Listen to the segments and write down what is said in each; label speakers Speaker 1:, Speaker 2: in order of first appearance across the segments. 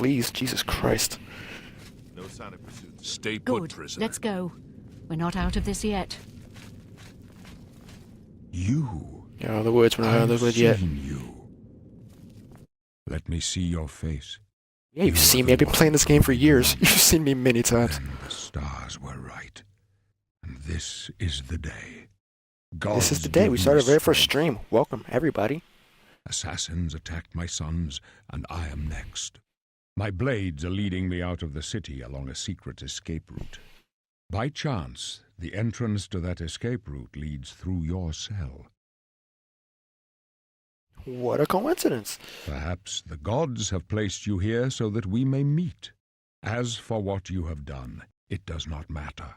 Speaker 1: please. Jesus Christ.
Speaker 2: No sign of pursuit.
Speaker 3: Stay put,
Speaker 4: Good.
Speaker 3: prisoner.
Speaker 4: Let's go. We're not out of this yet.
Speaker 5: You.
Speaker 1: Yeah, the words we're not out of the woods yet.
Speaker 5: Seen you. Let me see your face.
Speaker 1: Yeah, you've seen me. I've been playing this game for years. You've seen me many times.
Speaker 5: Then the stars were right. And this is the day.
Speaker 1: This is the day. We started our very first stream. Welcome, everybody.
Speaker 5: Assassins attacked my sons, and I am next. My blades are leading me out of the city along a secret escape route. By chance, the entrance to that escape route leads through your cell.
Speaker 1: What a coincidence.
Speaker 5: Perhaps the gods have placed you here so that we may meet. As for what you have done, it does not matter.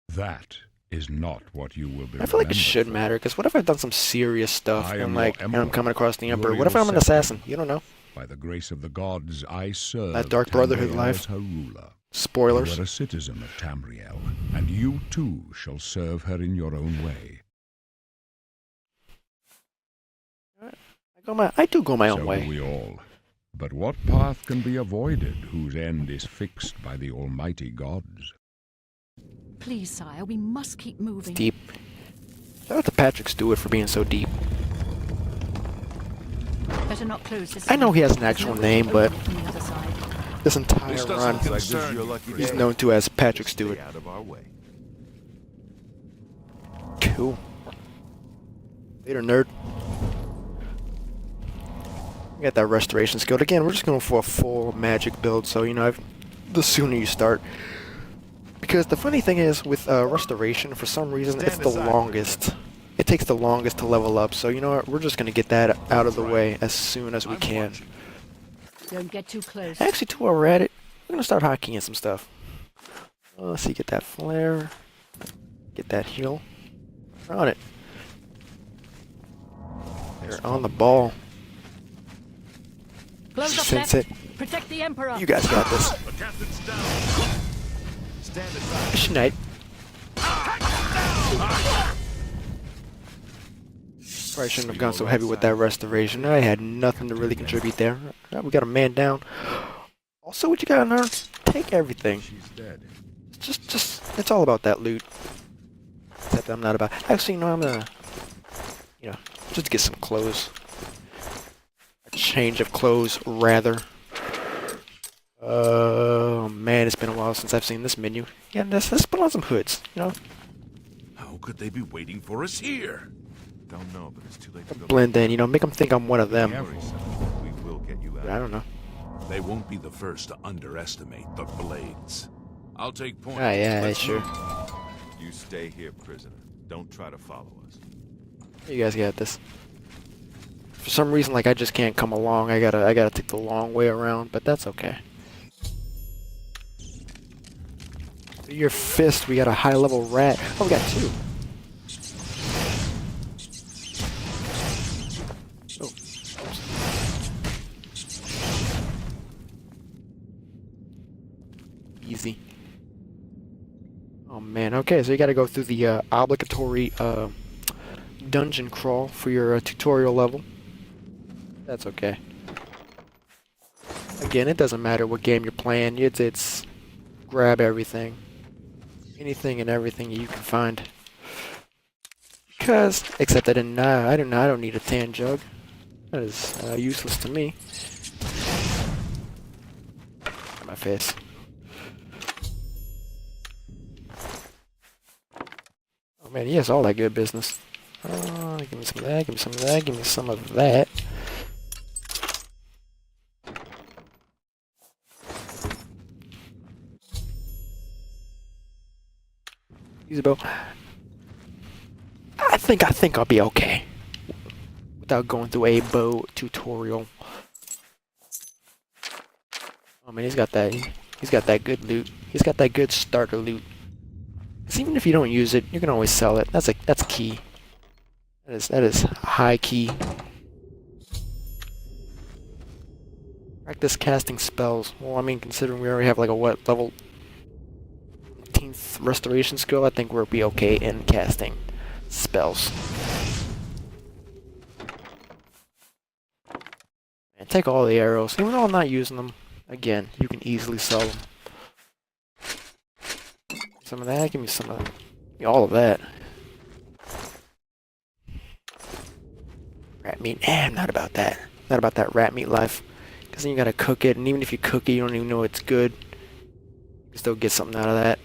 Speaker 5: That is not what you will be.
Speaker 1: I feel like it should
Speaker 5: for.
Speaker 1: matter, because what if I've done some serious stuff
Speaker 5: I
Speaker 1: and
Speaker 5: am
Speaker 1: like
Speaker 5: your
Speaker 1: and I'm
Speaker 5: emperor.
Speaker 1: coming across the Emperor?
Speaker 5: Your
Speaker 1: What if I'm an
Speaker 5: scepter.
Speaker 1: assassin? You don't know.
Speaker 5: By the grace of the gods, I serve
Speaker 1: That Dark Brotherhood
Speaker 5: Tamriel
Speaker 1: life.
Speaker 5: as her ruler.
Speaker 1: Spoilers.
Speaker 5: You are a citizen of Tamriel, and you too shall serve her in your own way.
Speaker 1: I do go my
Speaker 5: So
Speaker 1: own
Speaker 5: do
Speaker 1: way.
Speaker 5: we all. But what path can be avoided whose end is fixed by the almighty gods?
Speaker 4: Please, sire, we must keep moving.
Speaker 1: Deep. Shout out to Patrick Stewart for being so deep.
Speaker 4: Better not close this.
Speaker 1: I know he has an
Speaker 4: There's
Speaker 1: actual
Speaker 4: no
Speaker 1: name,
Speaker 4: way
Speaker 1: but
Speaker 4: from the other side.
Speaker 1: this entire
Speaker 3: This doesn't
Speaker 1: run,
Speaker 3: concern
Speaker 2: Like this is your
Speaker 3: you,
Speaker 2: lucky
Speaker 1: he's
Speaker 2: day.
Speaker 1: known to as Patrick
Speaker 2: Stay
Speaker 1: Stewart.
Speaker 2: out of our way.
Speaker 1: Cool. Later, nerd. We got that restoration skill. Again, we're just going for a full magic build, so, you know, the sooner you start. Because the funny thing is, with restoration, for some reason, it's the longest. It takes the longest to level up, so, you know what, we're just going to get that out of the way as soon as we can.
Speaker 4: Don't get too close.
Speaker 1: Actually, too, while we're at it, we're going to start hotkeying some stuff. Let's see, get that flare. Get that heal. We're on it. They're on the ball.
Speaker 4: Close up
Speaker 1: Sense
Speaker 4: left.
Speaker 1: it.
Speaker 4: Protect the Emperor.
Speaker 1: You guys got this.
Speaker 2: The captain's down. Stand aside.
Speaker 1: Good night. Probably shouldn't have gone so heavy with that restoration. I had nothing to really contribute there. We got a man down. Also, what you got in there? Take everything.
Speaker 5: She's dead.
Speaker 1: It's all about that loot. Except I'm not about. Actually, no, I'm gonna, you know, just get some clothes. A change of clothes, rather. Oh man, it's been a while since I've seen this menu. Yeah, let's put on some hoods. You know,
Speaker 3: How could they be waiting for us here?
Speaker 2: Don't know, but it's too late to go.
Speaker 1: blend in. You know, make them think I'm one of them.
Speaker 2: Don't worry, son. We will get you out.
Speaker 1: I don't know.
Speaker 3: They won't be the first to underestimate the blades. I'll take point.
Speaker 1: Ah, yeah,
Speaker 3: Let's
Speaker 1: sure.
Speaker 3: move.
Speaker 2: You stay here, prisoner. Don't try to follow us.
Speaker 1: You guys got this. For some reason, like I just can't come along. I gotta take the long way around, but that's okay. Through your fist, we got a high-level rat. Oh, we got two. Oh. Easy. Oh man. Okay, so you gotta go through the obligatory dungeon crawl for your tutorial level. That's okay. Again, it doesn't matter what game you're playing. It's grab everything, anything and everything you can find. Because except I don't need a tan jug. That is useless to me. My face. Oh man, he has all that good business. Give me some of that, give me some of that, give me some of that. Use a bow. I think I'll be okay without going through a bow tutorial. Oh man, he's got that good loot. He's got that good starter loot. 'Cause even if you don't use it, you can always sell it. That's key. That is high key. Practice casting spells. Well, I mean, considering we already have like a what level 18th restoration skill, I think we'll be okay in casting spells. And take all the arrows, even though I'm not using them. Again, you can easily sell them. Some of that, give me some of that. Give me all of that. Rat meat, I'm not about that. Not about that rat meat life. Because then you gotta cook it, and even if you cook it, you don't even know it's good. You can still get something out of that.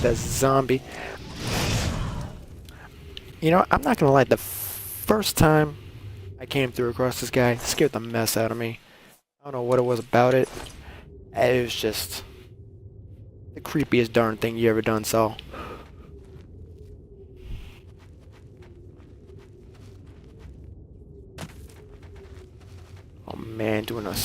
Speaker 1: That zombie. You know, I'm not gonna lie, the first time I came through across this guy, it scared the mess out of me. I don't know what it was about it. It was just the creepiest darn thing you ever done saw. Oh man, doing a I'm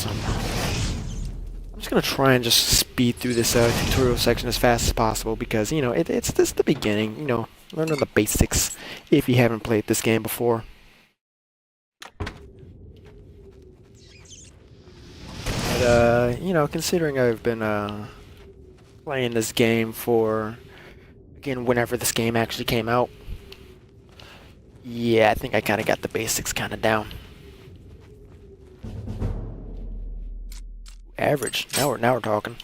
Speaker 1: just gonna try and just speed through this tutorial section as fast as possible because, you know, it's just the beginning, you know, learning the basics if you haven't played this game before. But, you know, considering I've been playing this game for, again, whenever this game actually came out, yeah, I think I kind of got the basics kind of down. Average. Now we're talking.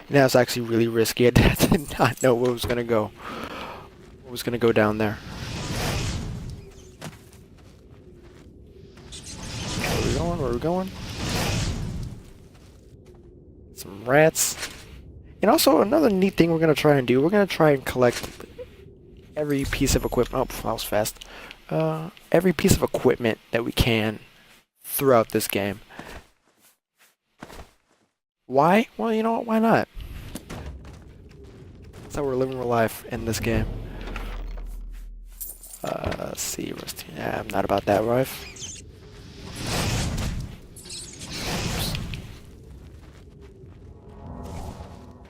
Speaker 1: That was actually really risky. I did not know what was gonna go. What was gonna go down there. Where are we going? Where are we going? Some rats. And also another neat thing we're gonna try and do. We're gonna try and collect every piece of equipment. Oh, that was fast. Every piece of equipment that we can throughout this game. Why? Well, you know what? Why not? That's how we're living our life in this game. Let's see. Yeah, I'm not about that life.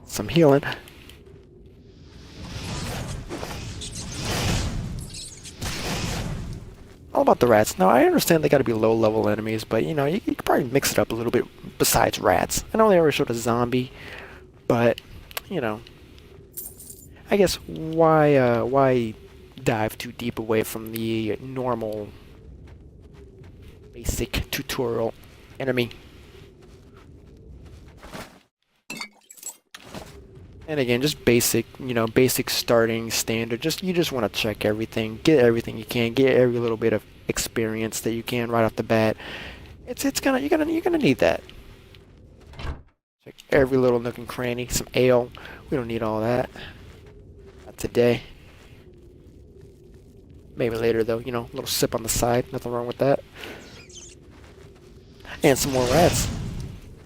Speaker 1: Some healing. All about the rats. Now, I understand they gotta be low-level enemies, but, you know, you could probably mix it up a little bit besides rats. I know they already showed a zombie, but, you know, I guess why dive too deep away from the normal, basic tutorial enemy? And again, just basic, you know, basic starting standard. You just want to check everything, get everything you can, get every little bit of experience that you can right off the bat. You're gonna need that. Check every little nook and cranny. Some ale. We don't need all that. Not today. Maybe later though. You know, a little sip on the side. Nothing wrong with that. And some more rats.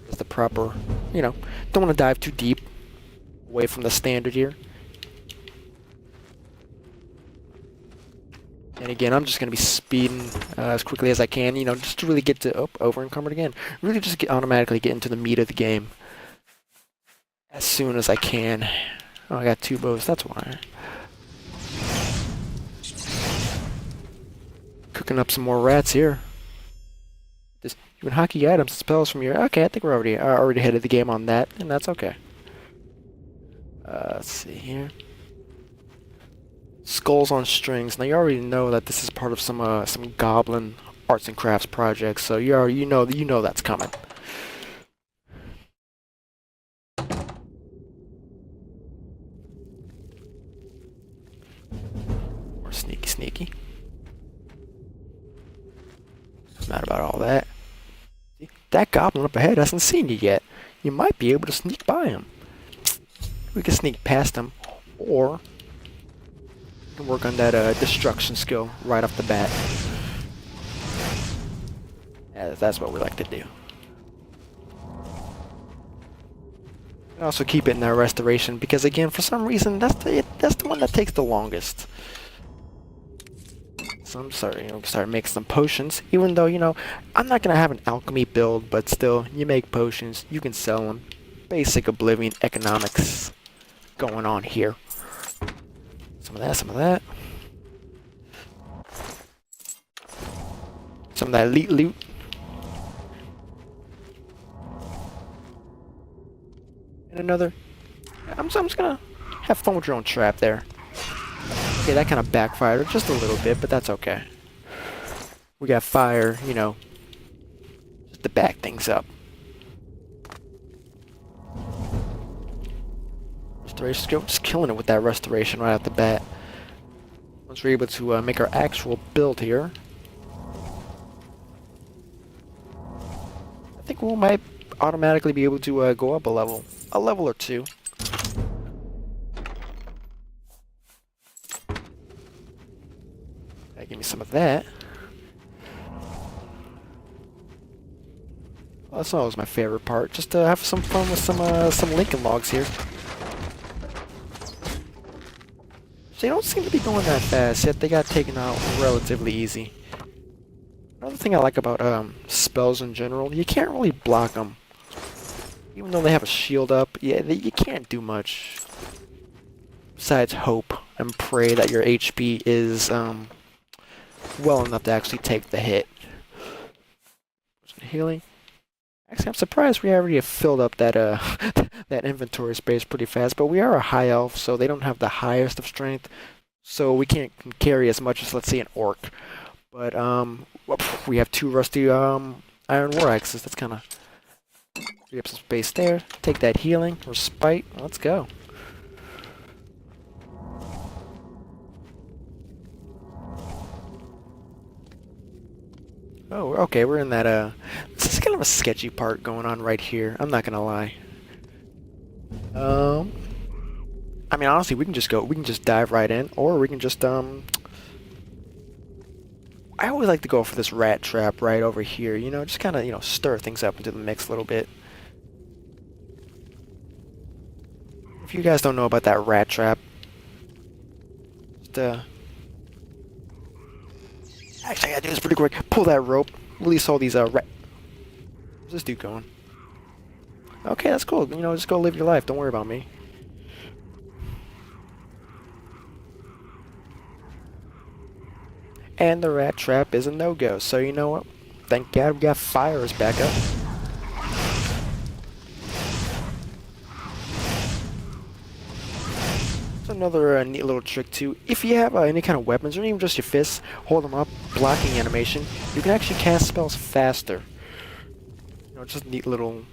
Speaker 1: That's the proper. You know, don't want to dive too deep away from the standard here. And again, I'm just going to be speeding as quickly as I can, you know, just to really get to, oh, over encumbered again. Really just automatically get into the meat of the game as soon as I can. Oh, I got 2 bows, that's why. Cooking up some more rats here. Just even hockey items, spells from your, okay, I think we're already ahead of the game on that, and that's okay. Let's see here. Skulls on strings. Now you already know that this is part of some goblin arts and crafts projects, so you know that's coming. More sneaky. Not about all that. See, that goblin up ahead hasn't seen you yet. You might be able to sneak by him. We can sneak past him, or we can work on that destruction skill right off the bat. Yeah, that's what we like to do. And also keep it in that restoration, because again, for some reason, that's the one that takes the longest. So I'm sorry, you know, start making some potions. Even though, you know, I'm not gonna have an alchemy build, but still, you make potions, you can sell them. Basic Oblivion economics going on here. Some of that. Some of that elite loot. And another. I'm just gonna have fun with your own trap there. Okay, that kind of backfired just a little bit, but that's okay. We got fire, you know, just to back things up. Restoration skill, just killing it with that restoration right off the bat. Once we're able to make our actual build here, I think we might automatically be able to go up a level or two. Give me some of that. Well, that's always my favorite part. Just to have some fun with some Lincoln logs here. They don't seem to be going that fast, yet they got taken out relatively easy. Another thing I like about spells in general, you can't really block them. Even though they have a shield up, yeah, you can't do much. Besides hope and pray that your HP is well enough to actually take the hit. Healing. Actually, I'm surprised we already have filled up that that inventory space pretty fast, but we are a high elf, so they don't have the highest of strength, so we can't carry as much as, let's say, an orc. But we have 2 rusty iron war axes. That's kind of free up some space there. Take that healing, respite. Let's go. Oh, okay, we're in that, this is kind of a sketchy part going on right here, I'm not gonna lie. I mean, honestly, we can just dive right in, or we can just, I always like to go for this rat trap right over here, you know, just kind of, you know, stir things up into the mix a little bit. If you guys don't know about that rat trap, just, actually, I gotta do this pretty quick. Pull that rope. Release all these, Where's this dude going? Okay, that's cool. You know, just go live your life. Don't worry about me. And the rat trap is a no-go. So, you know what? Thank God we got fire as backup. Another neat little trick too. If you have any kind of weapons or even just your fists, hold them up, blocking animation, you can actually cast spells faster. You know, just neat little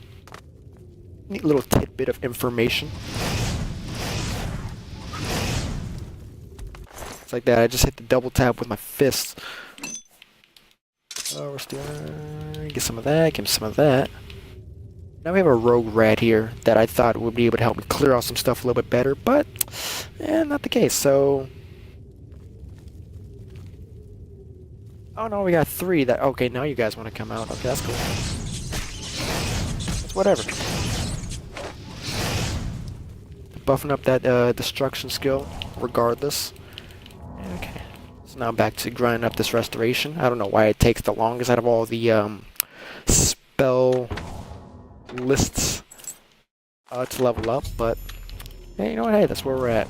Speaker 1: tidbit of information. It's like that. I just hit the double tap with my fists. Oh, we're still get some of that. Give him some of that. Now we have a rogue rat here that I thought would be able to help me clear out some stuff a little bit better, but not the case, so... Oh no, we got 3 that... Okay, now you guys want to come out. Okay, that's cool. It's whatever. Buffing up that destruction skill, regardless. Okay. So now back to grinding up this restoration. I don't know why it takes the longest out of all the spell... lists to level up, but hey, you know what? Hey, that's where we're at.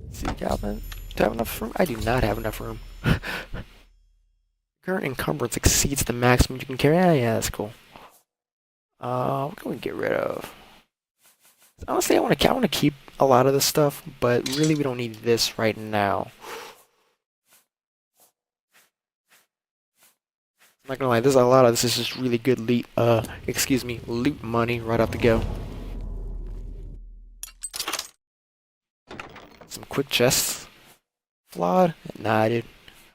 Speaker 1: Let's see, Goblin, do I have enough room? I do not have enough room. Current encumbrance exceeds the maximum you can carry. Yeah, that's cool. What can we get rid of? Honestly, I want to keep a lot of this stuff, but really we don't need this right now. I'm not gonna lie, there's a lot of this is just really good loot money right off the go. Some quick chests. Flawed? Nah, dude.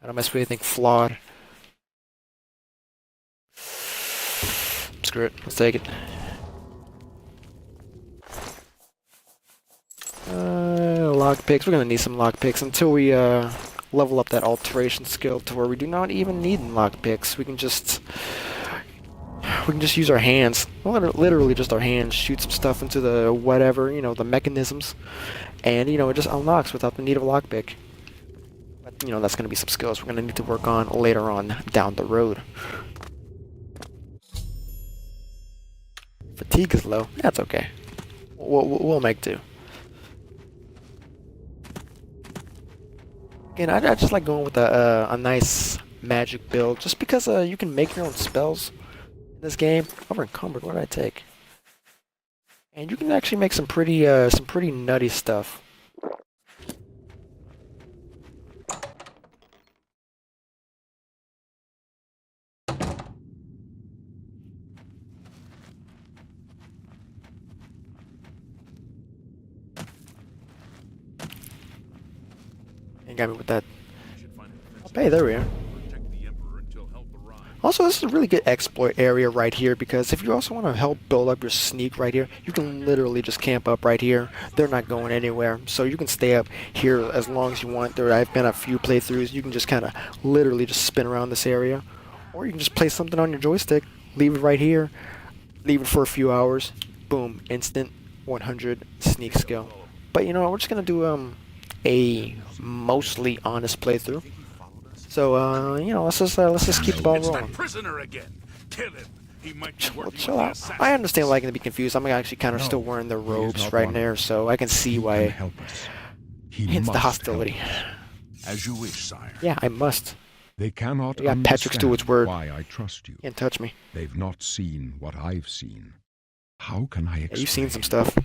Speaker 1: I don't mess with anything flawed. Screw it, let's take it. Lockpicks, we're gonna need some lockpicks until we level up that alteration skill to where we do not even need lockpicks. We can just use our hands, literally just our hands, shoot some stuff into the whatever, you know, the mechanisms, and you know, it just unlocks without the need of a lockpick. But you know, that's gonna be some skills we're gonna need to work on later on down the road. Fatigue is low. That's okay. We'll make do. Again, I just like going with a nice magic build, just because you can make your own spells. in this game. Over encumbered. What did I take? And you can actually make some pretty nutty stuff. You got me with that. Hey, there we are. Also, this is a really good exploit area right here, because if you also want to help build up your sneak right here, you can literally just camp up right here. They're not going anywhere, so you can stay up here as long as you want. I've been a few playthroughs. You can just kind of literally just spin around this area, or you can just place something on your joystick, leave it right here, leave it for a few hours, boom, instant 100 sneak skill. But you know what, we're just gonna do a mostly honest playthrough. So you know, let's just keep the ball rolling.
Speaker 3: That prisoner again. Kill him. He might be
Speaker 1: Well,
Speaker 3: working
Speaker 1: chill
Speaker 3: with the
Speaker 1: out.
Speaker 3: assassin.
Speaker 1: I understand why I can be confused. I'm actually kind of
Speaker 5: No,
Speaker 1: still wearing the
Speaker 5: he is
Speaker 1: robes
Speaker 5: not
Speaker 1: right
Speaker 5: one.
Speaker 1: there, so I can see
Speaker 5: He can
Speaker 1: why.
Speaker 5: help us. He
Speaker 1: Hence the
Speaker 5: must
Speaker 1: hostility.
Speaker 5: help us.
Speaker 3: As you wish, sire.
Speaker 1: Yeah, I must.
Speaker 5: They cannot
Speaker 1: Yeah, Patrick
Speaker 5: understand
Speaker 1: Stewart's word.
Speaker 5: why I trust you.
Speaker 1: Can't touch me.
Speaker 5: They've not seen what I've seen. How can I
Speaker 1: Yeah,
Speaker 5: explain?
Speaker 1: you've seen some stuff.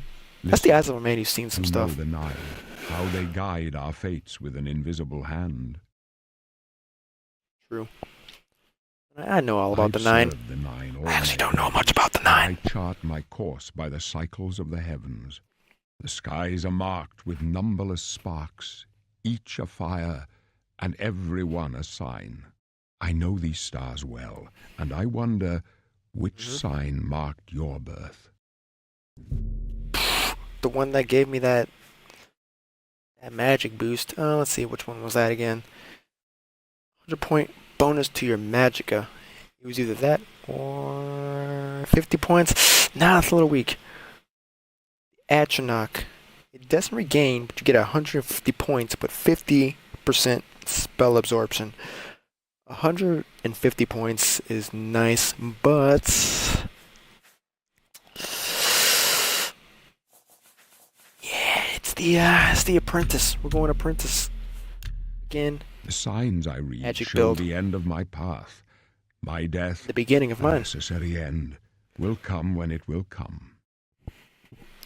Speaker 1: That's the eyes of a man who's seen some
Speaker 5: You
Speaker 1: stuff.
Speaker 5: know the Nile, how they guide our fates with an invisible hand.
Speaker 1: True. I know all about
Speaker 5: I've
Speaker 1: the Nine.
Speaker 5: served the Nine all
Speaker 1: I actually
Speaker 5: my
Speaker 1: don't know
Speaker 5: days.
Speaker 1: much about the Nine.
Speaker 5: I chart my course by the cycles of the heavens. The skies are marked with numberless sparks, each a fire, and every one a sign. I know these stars well, and I wonder which sign marked your birth.
Speaker 1: The one that gave me that magic boost. Let's see, which one was that again? 100-point bonus to your magicka. It was either that or 50 points. Nah, that's a little weak. Atronach. It doesn't regain, but you get 150 points, but 50% spell absorption. 150 points is nice, but yeah, it's the apprentice. We're going apprentice again.
Speaker 5: The signs I read
Speaker 1: Magic
Speaker 5: show
Speaker 1: build.
Speaker 5: the end of my path. My death,
Speaker 1: The beginning of
Speaker 5: the
Speaker 1: mine.
Speaker 5: necessary end, will come when it will come.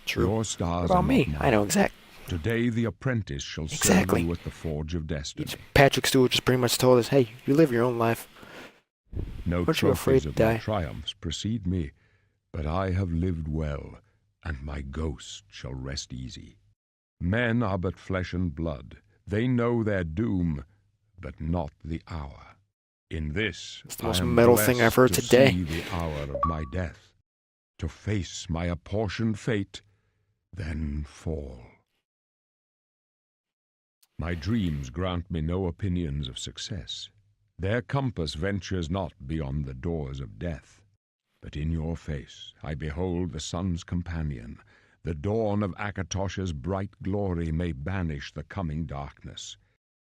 Speaker 1: True.
Speaker 5: Your
Speaker 1: What
Speaker 5: stars
Speaker 1: about
Speaker 5: are
Speaker 1: me?
Speaker 5: not
Speaker 1: I know exact.
Speaker 5: Today the apprentice shall
Speaker 1: Exactly.
Speaker 5: serve you at the forge of destiny.
Speaker 1: Patrick Stewart just pretty much told us, hey, you live your own life.
Speaker 5: No
Speaker 1: Aren't you afraid
Speaker 5: trophies
Speaker 1: to
Speaker 5: of my
Speaker 1: die?
Speaker 5: triumphs precede me, but I have lived well, and my ghost shall rest easy. Men are but flesh and blood. They know their doom, but not the hour. In this,
Speaker 1: It's the most
Speaker 5: I am
Speaker 1: metal thing
Speaker 5: blessed
Speaker 1: I've heard
Speaker 5: to
Speaker 1: today.
Speaker 5: see the hour of my death, to face my apportioned fate, then fall. My dreams grant me no opinions of success. Their compass ventures not beyond the doors of death. But in your face I behold the sun's companion. The dawn of Akatosh's bright glory may banish the coming darkness.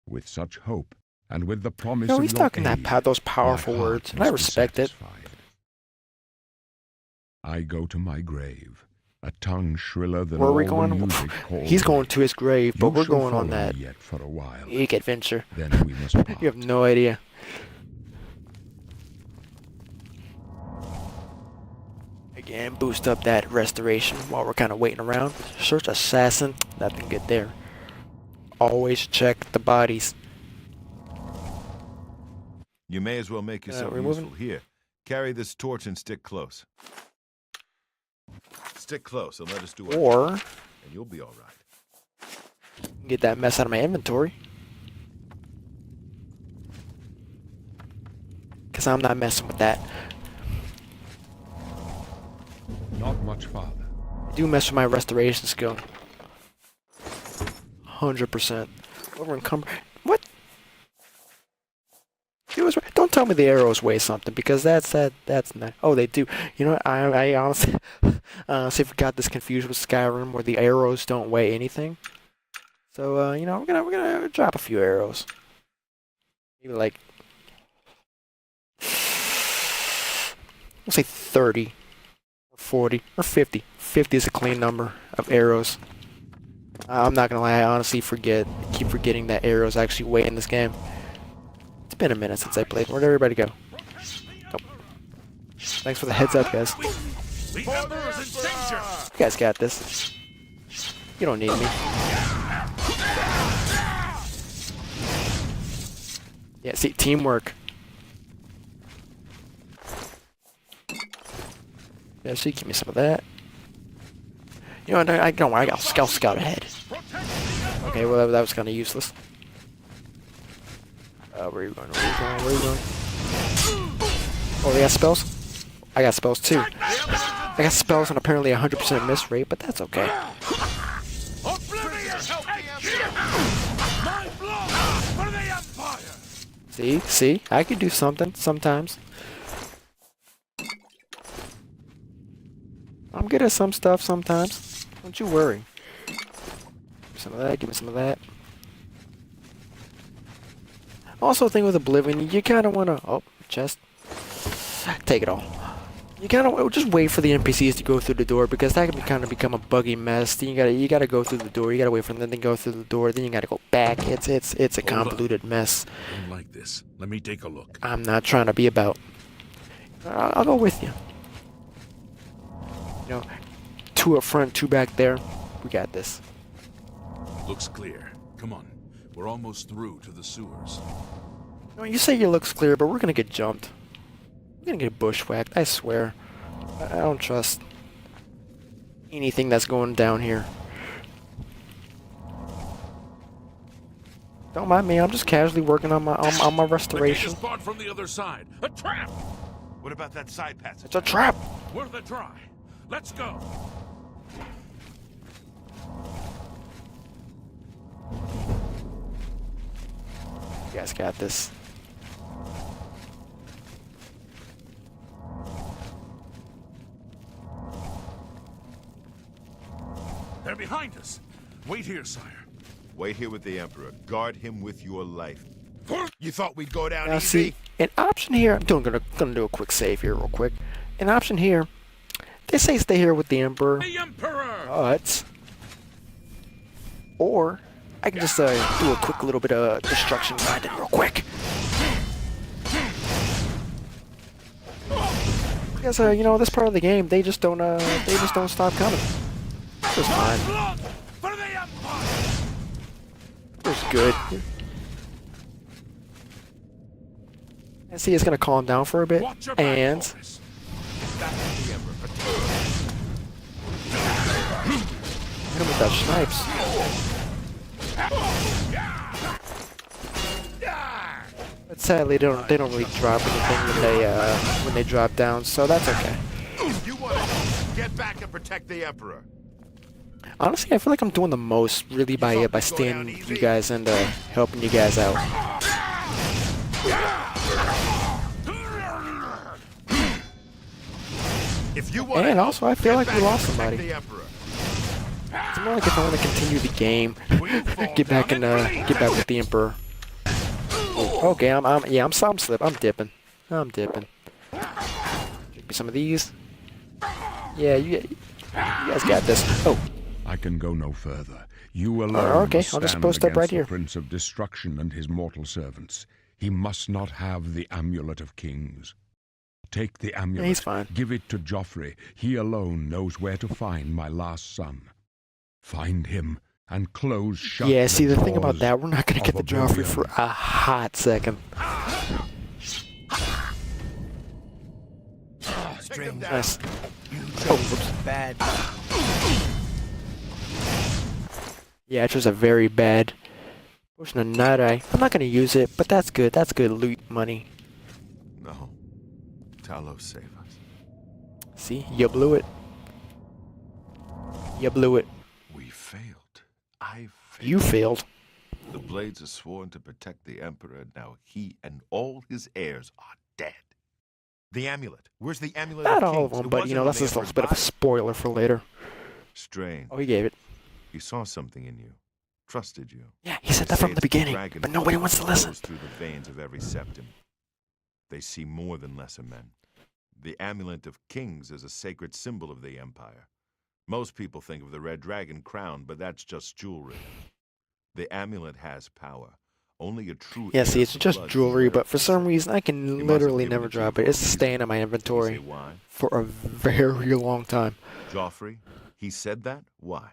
Speaker 5: With such hope, and with the promise
Speaker 1: No,
Speaker 5: of
Speaker 1: he's
Speaker 5: your
Speaker 1: talking
Speaker 5: aid,
Speaker 1: those
Speaker 5: my
Speaker 1: powerful
Speaker 5: heart
Speaker 1: words, and I
Speaker 5: must be
Speaker 1: respect it.
Speaker 5: satisfied. I go to my grave, a tongue shriller than
Speaker 1: Where are we
Speaker 5: all the
Speaker 1: going?
Speaker 5: music called
Speaker 1: He's going
Speaker 5: me.
Speaker 1: to his grave, but
Speaker 5: You
Speaker 1: we're
Speaker 5: shall
Speaker 1: going on
Speaker 5: follow
Speaker 1: that
Speaker 5: me yet for a while.
Speaker 1: unique adventure.
Speaker 5: Then we must part.
Speaker 1: You have no idea. Again, boost up that restoration while we're kind of waiting around. Search assassin, nothing good there. Always check the bodies.
Speaker 2: You may as well make yourself
Speaker 1: removing-
Speaker 2: useful. Here, carry this torch and stick close. Stick close and let us do our
Speaker 1: Or
Speaker 2: and you'll be all right.
Speaker 1: get that mess out of my inventory. Because I'm not messing with that.
Speaker 5: Not much farther.
Speaker 1: I do mess with my restoration skill. 100%. Over encumber. What? Don't tell me the arrows weigh something, because that's not. Oh, they do. You know what? I honestly, honestly forgot this confused with Skyrim, where the arrows don't weigh anything. So you know, we're gonna drop a few arrows. Maybe like, we'll say 30, or 40, or 50. 50 is a clean number of arrows. I'm not gonna lie, I honestly keep forgetting that arrows actually weigh in this game. It's been a minute since I played. Where'd everybody go? Oh. Thanks for the heads up, guys.
Speaker 3: The Emperor's in danger!
Speaker 1: You guys got this. You don't need me. Yeah, see, teamwork. Yeah, see, give me some of that. You know, I don't worry, I'll scout ahead. Okay, well, that was kind of useless. Where are you going? Where are you going? Where are you going? Oh, they got spells? I got spells too. I got spells on apparently 100% miss rate, but that's okay. See? I can do something sometimes. I'm good at some stuff sometimes. Don't you worry. Give me some of that, give me some of that. Also, thing with Oblivion, you kind of want to... Oh, chest. Take it all. You kind of just wait for the NPCs to go through the door, because that can kind of become a buggy mess. Then you gotta go through the door. You gotta wait for them to go through the door. Then you gotta go back. It's a convoluted mess.
Speaker 3: I don't like this. Let me take a look.
Speaker 1: I'm not trying to be about. I'll go with you. You know, 2 up front, 2 back there. We got this.
Speaker 3: Looks clear. Come on. We're almost through to the sewers.
Speaker 1: No, you say it looks clear, but we're gonna get jumped. We're gonna get bushwhacked, I swear. I don't trust anything that's going down here. Don't mind me, I'm just casually working on my restoration.
Speaker 3: The gate is barred from the other side. A trap!
Speaker 2: What about that side passage?
Speaker 1: It's a trap!
Speaker 3: Worth a try. Let's go.
Speaker 1: You guys got this.
Speaker 3: They're behind us. Wait here, sire.
Speaker 2: Wait here with the Emperor. Guard him with your life. You thought we'd go down
Speaker 1: Now
Speaker 2: easy?
Speaker 1: see, an option here, I'm gonna do a quick save here real quick. An option here, they say stay here with the Emperor,
Speaker 3: The Emperor!
Speaker 1: but... Or, I can just do a quick little bit of destruction grinding real quick. Because, you know, this part of the game, they just don't stop coming. It's fine.
Speaker 3: For the Empire!
Speaker 1: It's good. And see, it's gonna calm down for a bit,
Speaker 3: Watch your back,
Speaker 1: and
Speaker 3: boys.
Speaker 2: That's the Emperor.
Speaker 1: hit him with that snipes. But sadly, they don't really drop anything when they drop down, so that's okay.
Speaker 2: If you want to get back and protect the Emperor.
Speaker 1: Honestly, I feel like I'm doing the most really by staying with you guys and helping you guys out.
Speaker 2: If you want
Speaker 1: And also, I feel like we lost
Speaker 2: protect
Speaker 1: somebody.
Speaker 2: the Emperor.
Speaker 1: It's more like if I want to continue the game, get back with the Emperor. Okay, I'm slip. I'm dipping. Give me some of these. Yeah, you guys got this. Oh.
Speaker 5: I can go no further. You alone
Speaker 1: okay,
Speaker 5: must
Speaker 1: I'll just
Speaker 5: stand
Speaker 1: post up
Speaker 5: against
Speaker 1: right
Speaker 5: the
Speaker 1: here.
Speaker 5: Prince of Destruction and his mortal servants. He must not have the Amulet of Kings. Take the amulet.
Speaker 1: He's fine.
Speaker 5: Give it to Joffrey. He alone knows where to find my last son. Find him and close shut.
Speaker 1: Yeah, see, the thing about
Speaker 5: doors
Speaker 1: that, we're not gonna get
Speaker 5: of
Speaker 1: the Joffrey for
Speaker 5: oblivion.
Speaker 1: a hot second. Nice. Oh, whoops.
Speaker 6: Bad.
Speaker 1: Yeah, it was a very bad potion of night eye. I'm not gonna use it, but that's good. That's good loot money.
Speaker 2: No. Talos, save us.
Speaker 1: See, you blew it. You blew it.
Speaker 2: We failed. I failed.
Speaker 1: You failed.
Speaker 2: The Blades are sworn to protect the Emperor. Now he and all his heirs are dead. The amulet. Where's the amulet?
Speaker 1: Not
Speaker 2: of
Speaker 1: all of
Speaker 2: Kings?
Speaker 1: them,
Speaker 2: It
Speaker 1: but
Speaker 2: wasn't
Speaker 1: you know,
Speaker 2: on
Speaker 1: that's
Speaker 2: the
Speaker 1: just a
Speaker 2: Emperor's
Speaker 1: bit of a
Speaker 2: body.
Speaker 1: spoiler for later.
Speaker 2: Strange.
Speaker 1: Oh, he gave it.
Speaker 2: He saw something in you. Trusted you.
Speaker 1: Yeah, he said
Speaker 2: They
Speaker 1: that
Speaker 2: say
Speaker 1: from the
Speaker 2: it's
Speaker 1: beginning,
Speaker 2: dragon
Speaker 1: but nobody
Speaker 2: blood
Speaker 1: wants to
Speaker 2: that
Speaker 1: listen.
Speaker 2: flows through the veins of every septum. They see more than lesser men. The amulet of kings is a sacred symbol of the Empire. Most people think of the red dragon crown, but that's just jewelry. The amulet has power, Only a true
Speaker 1: Yeah,
Speaker 2: heir
Speaker 1: see, it's
Speaker 2: of the
Speaker 1: just
Speaker 2: blood can
Speaker 1: jewelry, but
Speaker 2: inherit
Speaker 1: for
Speaker 2: this
Speaker 1: some
Speaker 2: thing.
Speaker 1: reason I
Speaker 2: He
Speaker 1: can
Speaker 2: must have
Speaker 1: literally
Speaker 2: given
Speaker 1: never
Speaker 2: it to you
Speaker 1: drop
Speaker 2: for
Speaker 1: it.
Speaker 2: a
Speaker 1: It's
Speaker 2: reason.
Speaker 1: staying in my
Speaker 2: Can you say
Speaker 1: inventory
Speaker 2: why?
Speaker 1: for a very long time.
Speaker 2: Joffrey, he said that? Why?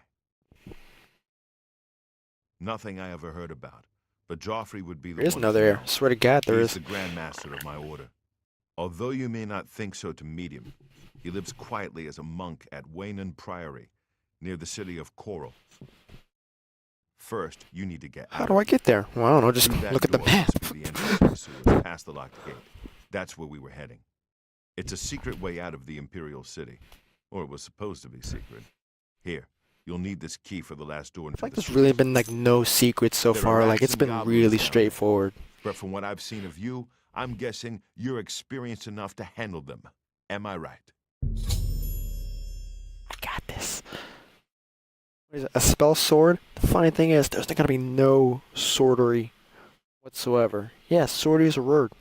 Speaker 2: Nothing I ever heard about. But Joffrey would be the
Speaker 1: There is
Speaker 2: one
Speaker 1: another
Speaker 2: to
Speaker 1: air.
Speaker 2: know.
Speaker 1: Swear to God,
Speaker 2: He
Speaker 1: there
Speaker 2: is
Speaker 1: is.
Speaker 2: the Grand Master of my order. Although you may not think so to meet him, he lives quietly as a monk at Waynon Priory, near the city of Coral. First, you need to get
Speaker 1: How
Speaker 2: out
Speaker 1: do
Speaker 2: of
Speaker 1: I
Speaker 2: here.
Speaker 1: get there? Well, I don't know. Just
Speaker 2: Through that
Speaker 1: look at the
Speaker 2: door
Speaker 1: map.
Speaker 2: must be the entrance to the sewers, past the locked gate. That's where we were heading. It's a secret way out of the Imperial City. Or it was supposed to be secret. Here, you'll need this key for the last door
Speaker 1: I
Speaker 2: into
Speaker 1: feel like
Speaker 2: the
Speaker 1: there's
Speaker 2: sewers.
Speaker 1: really been like no secrets so
Speaker 2: There are
Speaker 1: far. Like
Speaker 2: rats
Speaker 1: it's
Speaker 2: and
Speaker 1: been
Speaker 2: goblins
Speaker 1: really
Speaker 2: down there.
Speaker 1: straightforward.
Speaker 2: But from what I've seen of you, I'm guessing you're experienced enough to handle them. Am I right?
Speaker 1: I got this. What is it? A spell sword? The funny thing is, there's not gonna be no swordery whatsoever. Yeah, sword is a word,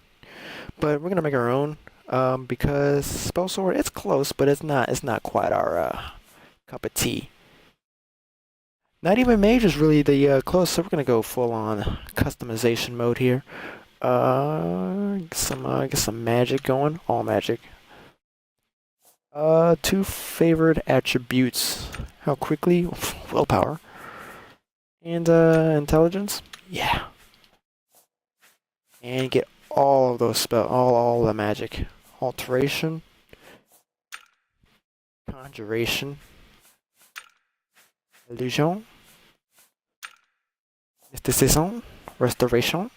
Speaker 1: but we're gonna make our own. Because spell sword, it's close, but it's not. It's not quite our cup of tea. Not even mage is really the close, so we're gonna go full on customization mode here. Get some magic going. All magic. Two favored attributes. How quickly? Willpower. And intelligence. Yeah. And get all of those all the magic. Alteration. Conjuration. Illusion. Mysticism. Restoration.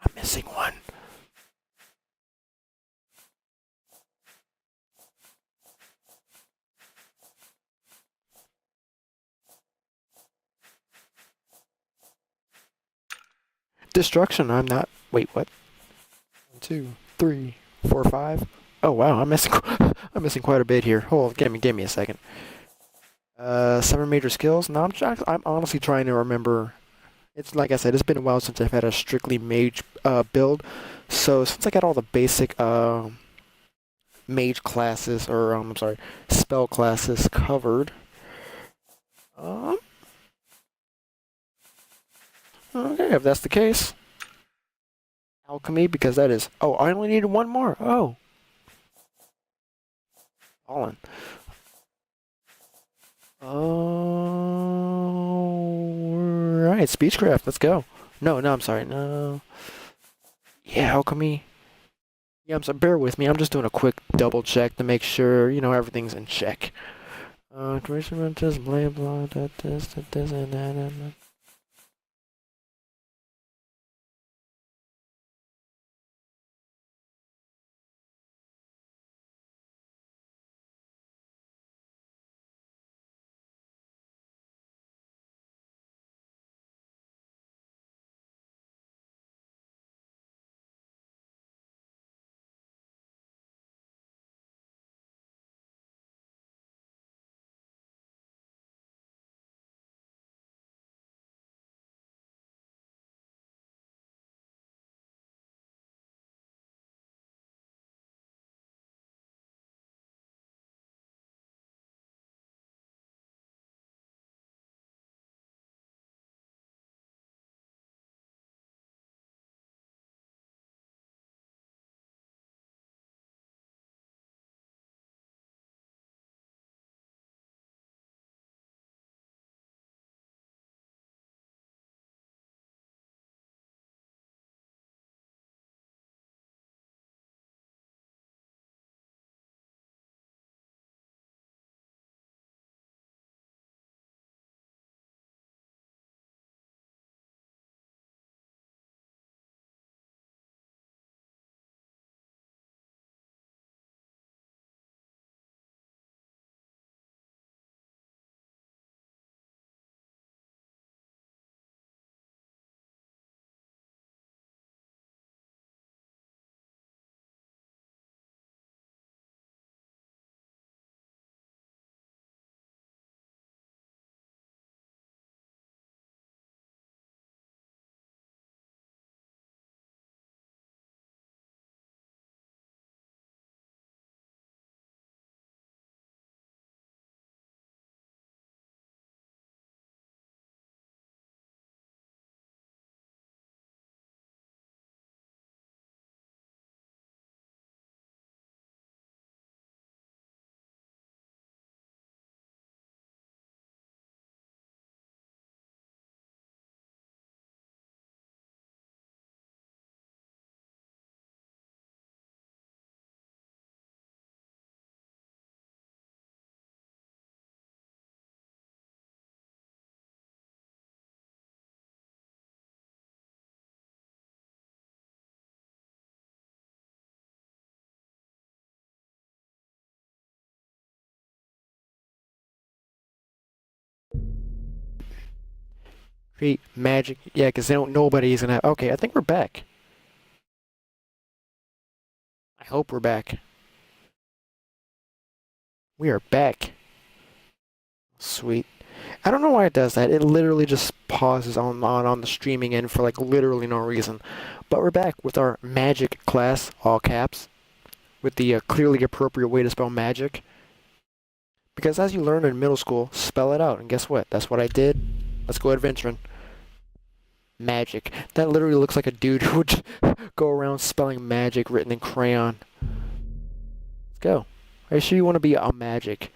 Speaker 1: I'm missing one. Destruction. I'm not. Wait, what? 1, 2, 3, 4, 5. Oh wow, I'm missing. I'm missing quite a bit here. Hold, give me a second. 7 major skills. No, I'm honestly trying to remember. It's like I said, it's been a while since I've had a strictly mage build. So since I got all the basic mage classes, or I'm sorry, spell classes covered. Um. Okay, if that's the case. Alchemy, because that is. Oh, I only needed one more. Oh. Fallen. Oh, right. Speechcraft. Let's go. No, I'm sorry. No. Yeah, alchemy. Yeah, I'm sorry. Bear with me. I'm just doing a quick double check to make sure, everything's in check. Duration of this, blah, blah, this, and that. Create magic. Yeah, because they don't. Nobody's gonna. Okay, I think we're back. I hope we're back. We are back. Sweet. I don't know why it does that. It literally just pauses on the streaming end for like literally no reason. But we're back with our magic class, all caps, with the clearly appropriate way to spell magic. Because as you learned in middle school, spell it out. And guess what? That's what I did. Let's go adventuring. Magic. That literally looks like a dude who would go around spelling magic written in crayon. Let's go. Are you sure you want to be a magic?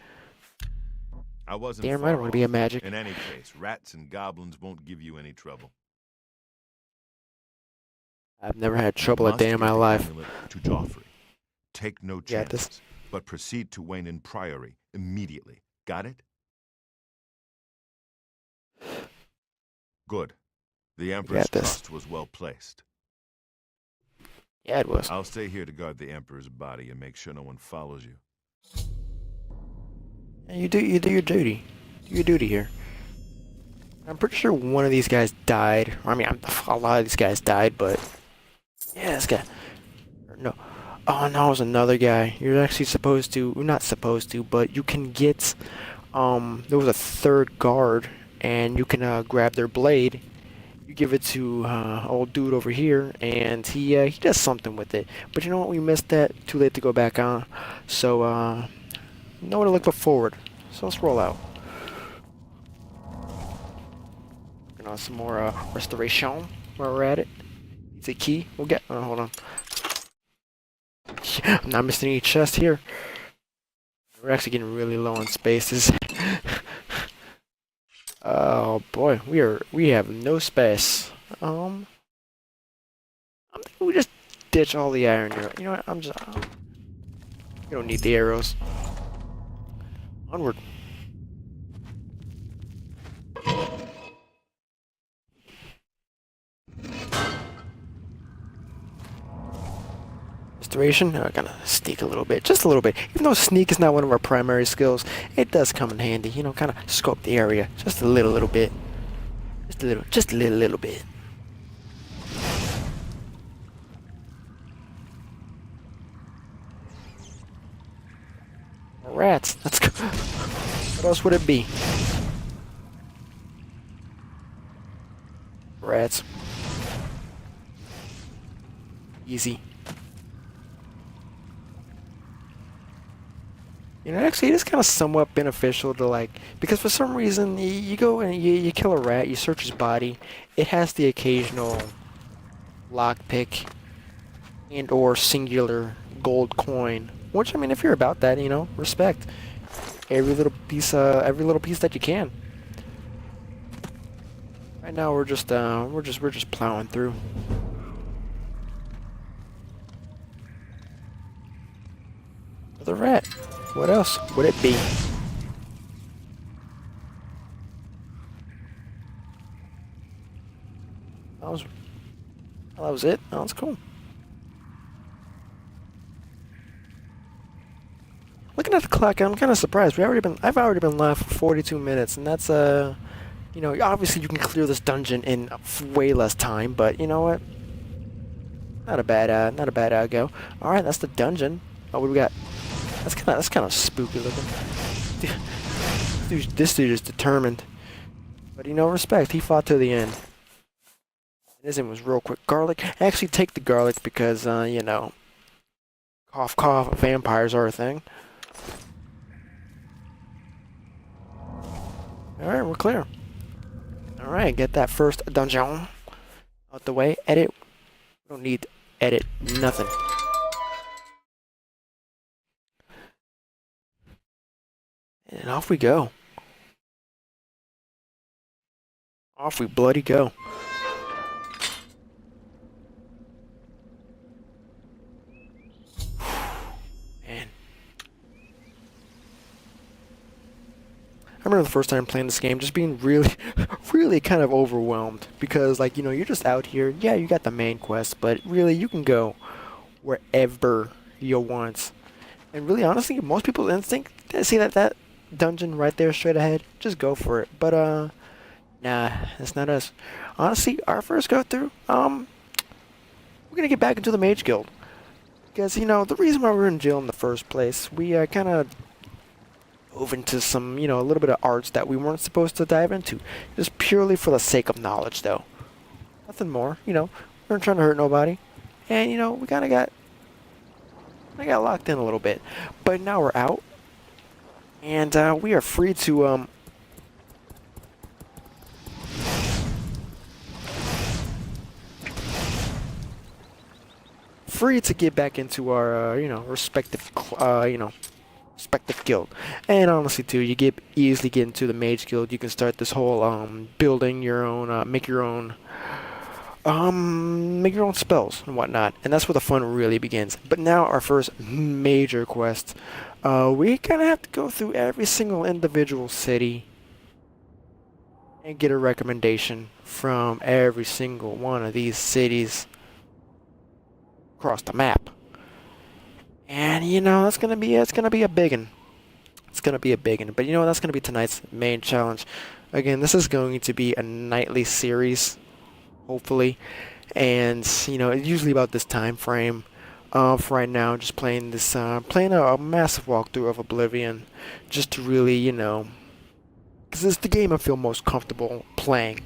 Speaker 2: I wasn't
Speaker 1: Damn
Speaker 2: far
Speaker 1: right I want to be a
Speaker 2: off.
Speaker 1: magic.
Speaker 2: In any case, rats and goblins won't give you any trouble.
Speaker 1: I've never had trouble a
Speaker 2: Must
Speaker 1: day in
Speaker 2: give
Speaker 1: my
Speaker 2: the
Speaker 1: life.
Speaker 2: amulet to Joffrey. Take no
Speaker 1: Yeah,
Speaker 2: chances, but proceed to Wayne Priory immediately. Got it? Good. The Emperor's
Speaker 1: got this.
Speaker 2: trust was well placed.
Speaker 1: Yeah, it was.
Speaker 2: I'll stay here to guard the Emperor's body and make sure no one follows you.
Speaker 1: Yeah, you do your duty. Do your duty here. I'm pretty sure one of these guys died. I mean, a lot of these guys died, but yeah, this guy. No. Oh no, it was another guy. You're actually supposed to, not supposed to, but you can get. There was a third guard, and you can grab their blade. You give it to old dude over here, and he does something with it. But you know what? We missed that. Too late to go back on. So nowhere to look but forward. So let's roll out. Working on some more restoration while we're at it. It's a key. We'll get. Oh, hold on. I'm not missing any chest here. We're actually getting really low on spaces. Oh boy, we have no space. I'm thinking we just ditch all the iron here. You know what? We don't need the arrows. Onward. Restoration. I'm gonna sneak a little bit, just a little bit. Even though sneak is not one of our primary skills, it does come in handy. You know, kind of scope the area just a little bit, just a little bit. Rats. Let's go. What else would it be? Rats. Easy. You know, actually, it is kind of somewhat beneficial to, like, because for some reason, you go and you kill a rat, you search his body, it has the occasional lockpick and or singular gold coin. Which, I mean, if you're about that, you know, respect. Every little piece that you can. Right now, we're just plowing through. The rat. What else would it be? That was it. Oh, that's cool. Looking at the clock, I'm kind of surprised. I've already been live for 42 minutes, and that's you know, obviously you can clear this dungeon in way less time, but you know what? Not a bad go. All right, that's the dungeon. Oh, what do we got? That's kind of spooky looking. This dude is determined. But you know, respect. He fought to the end. His name was real quick. Garlic. Actually, take the garlic because, you know, cough, cough. Vampires are a thing. All right, we're clear. All right, get that first dungeon out the way. Edit. We don't need to edit nothing. And off we go. Off we bloody go. Man. I remember the first time playing this game just being really, really kind of overwhelmed. Because, like, you know, you're just out here. Yeah, you got the main quest, but really you can go wherever you want. And really, honestly, most people's instinct, see that dungeon right there straight ahead, just go for it. But, nah, Nah, that's not us. Honestly, our first go through, we're gonna get back into the Mage Guild. Because, you know, the reason why we were in jail in the first place, we kind of dove into some, you know, a little bit of arts that we weren't supposed to dive into. Just purely for the sake of knowledge, though. Nothing more, you know. We weren't trying to hurt nobody. And, you know, we kind of got... I got locked in a little bit. But now we're out. And we are free to... free to get back into our, you know, respective guild. And honestly, too, you easily get into the Mage Guild. You can start this whole building your own, make your own spells and whatnot. And that's where the fun really begins. But now our first major quest, we kind of have to go through every single individual city and get a recommendation from every single one of these cities across the map. And you know, it's gonna be a big one. It's gonna be a big one. But you know what, that's gonna be tonight's main challenge. Again, this is going to be a nightly series, hopefully. And you know, it's usually about this time frame. For right now, just playing this playing a massive walkthrough of Oblivion, just to really, you know, because it's the game I feel most comfortable playing.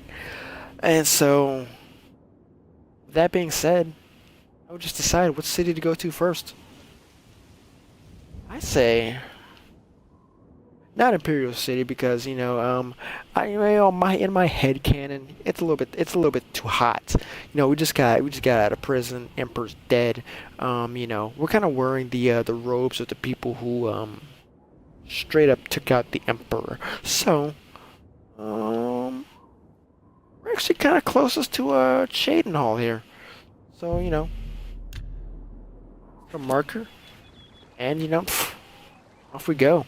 Speaker 1: And so, that being said, I would just decide what city to go to first. I say not Imperial City because, you know, in my head canon, it's a little bit too hot. You know, we just got out of prison. Emperor's dead. You know, we're kind of wearing the robes of the people who straight up took out the Emperor. So, we're actually kind of closest to Shadenhall here. So, you know, a marker, and you know, off we go.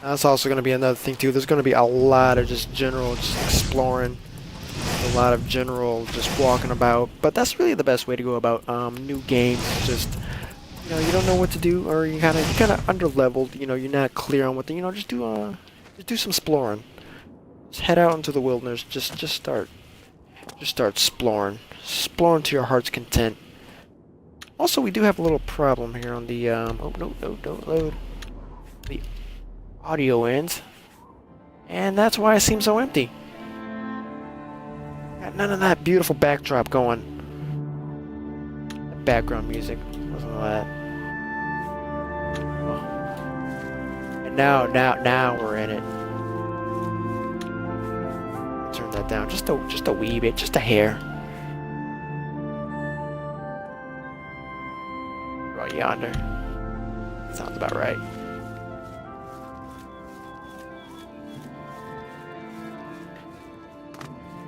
Speaker 1: That's also going to be another thing too. There's going to be a lot of just exploring, a lot of just walking about. But that's really the best way to go about new games. Just, you know, you don't know what to do, or you kind of under-leveled. You know, you're not clear on what to. You know, just do some exploring. Just head out into the wilderness. Just start exploring to your heart's content. Also, we do have a little problem here on the oh no, don't load the audio end, and that's why it seems so empty. Got none of that beautiful backdrop going. That background music wasn't all that. And now we're in it. Turn that down just a wee bit, just a hair. Right yonder. Sounds about right.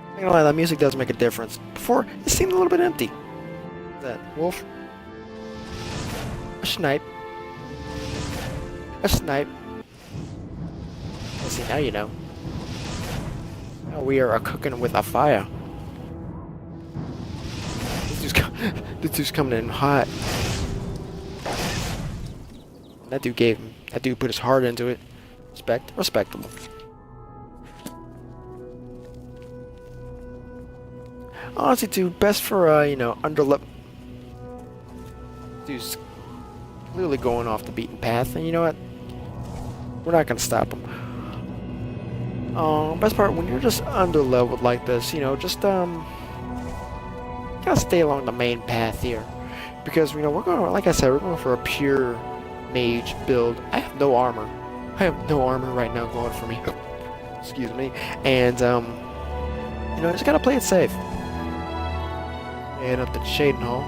Speaker 1: I'm not gonna lie, that music does make a difference. Before, it seemed a little bit empty. What's that? Wolf? A snipe. A snipe. Let's see, now you know. Now we are cooking with a fire. This dude's coming in hot. That dude put his heart into it. Respectable. Honestly, dude, best for, you know, dude's clearly going off the beaten path, and you know what? We're not gonna stop him. Best part, when you're just underleveled like this, you know, just, gotta stay along the main path here. Because, you know, like I said, we're going for a pure mage build. I have no armor. Right now going for me. Excuse me. And, you know, just gotta play it safe. And up to Shadenhall.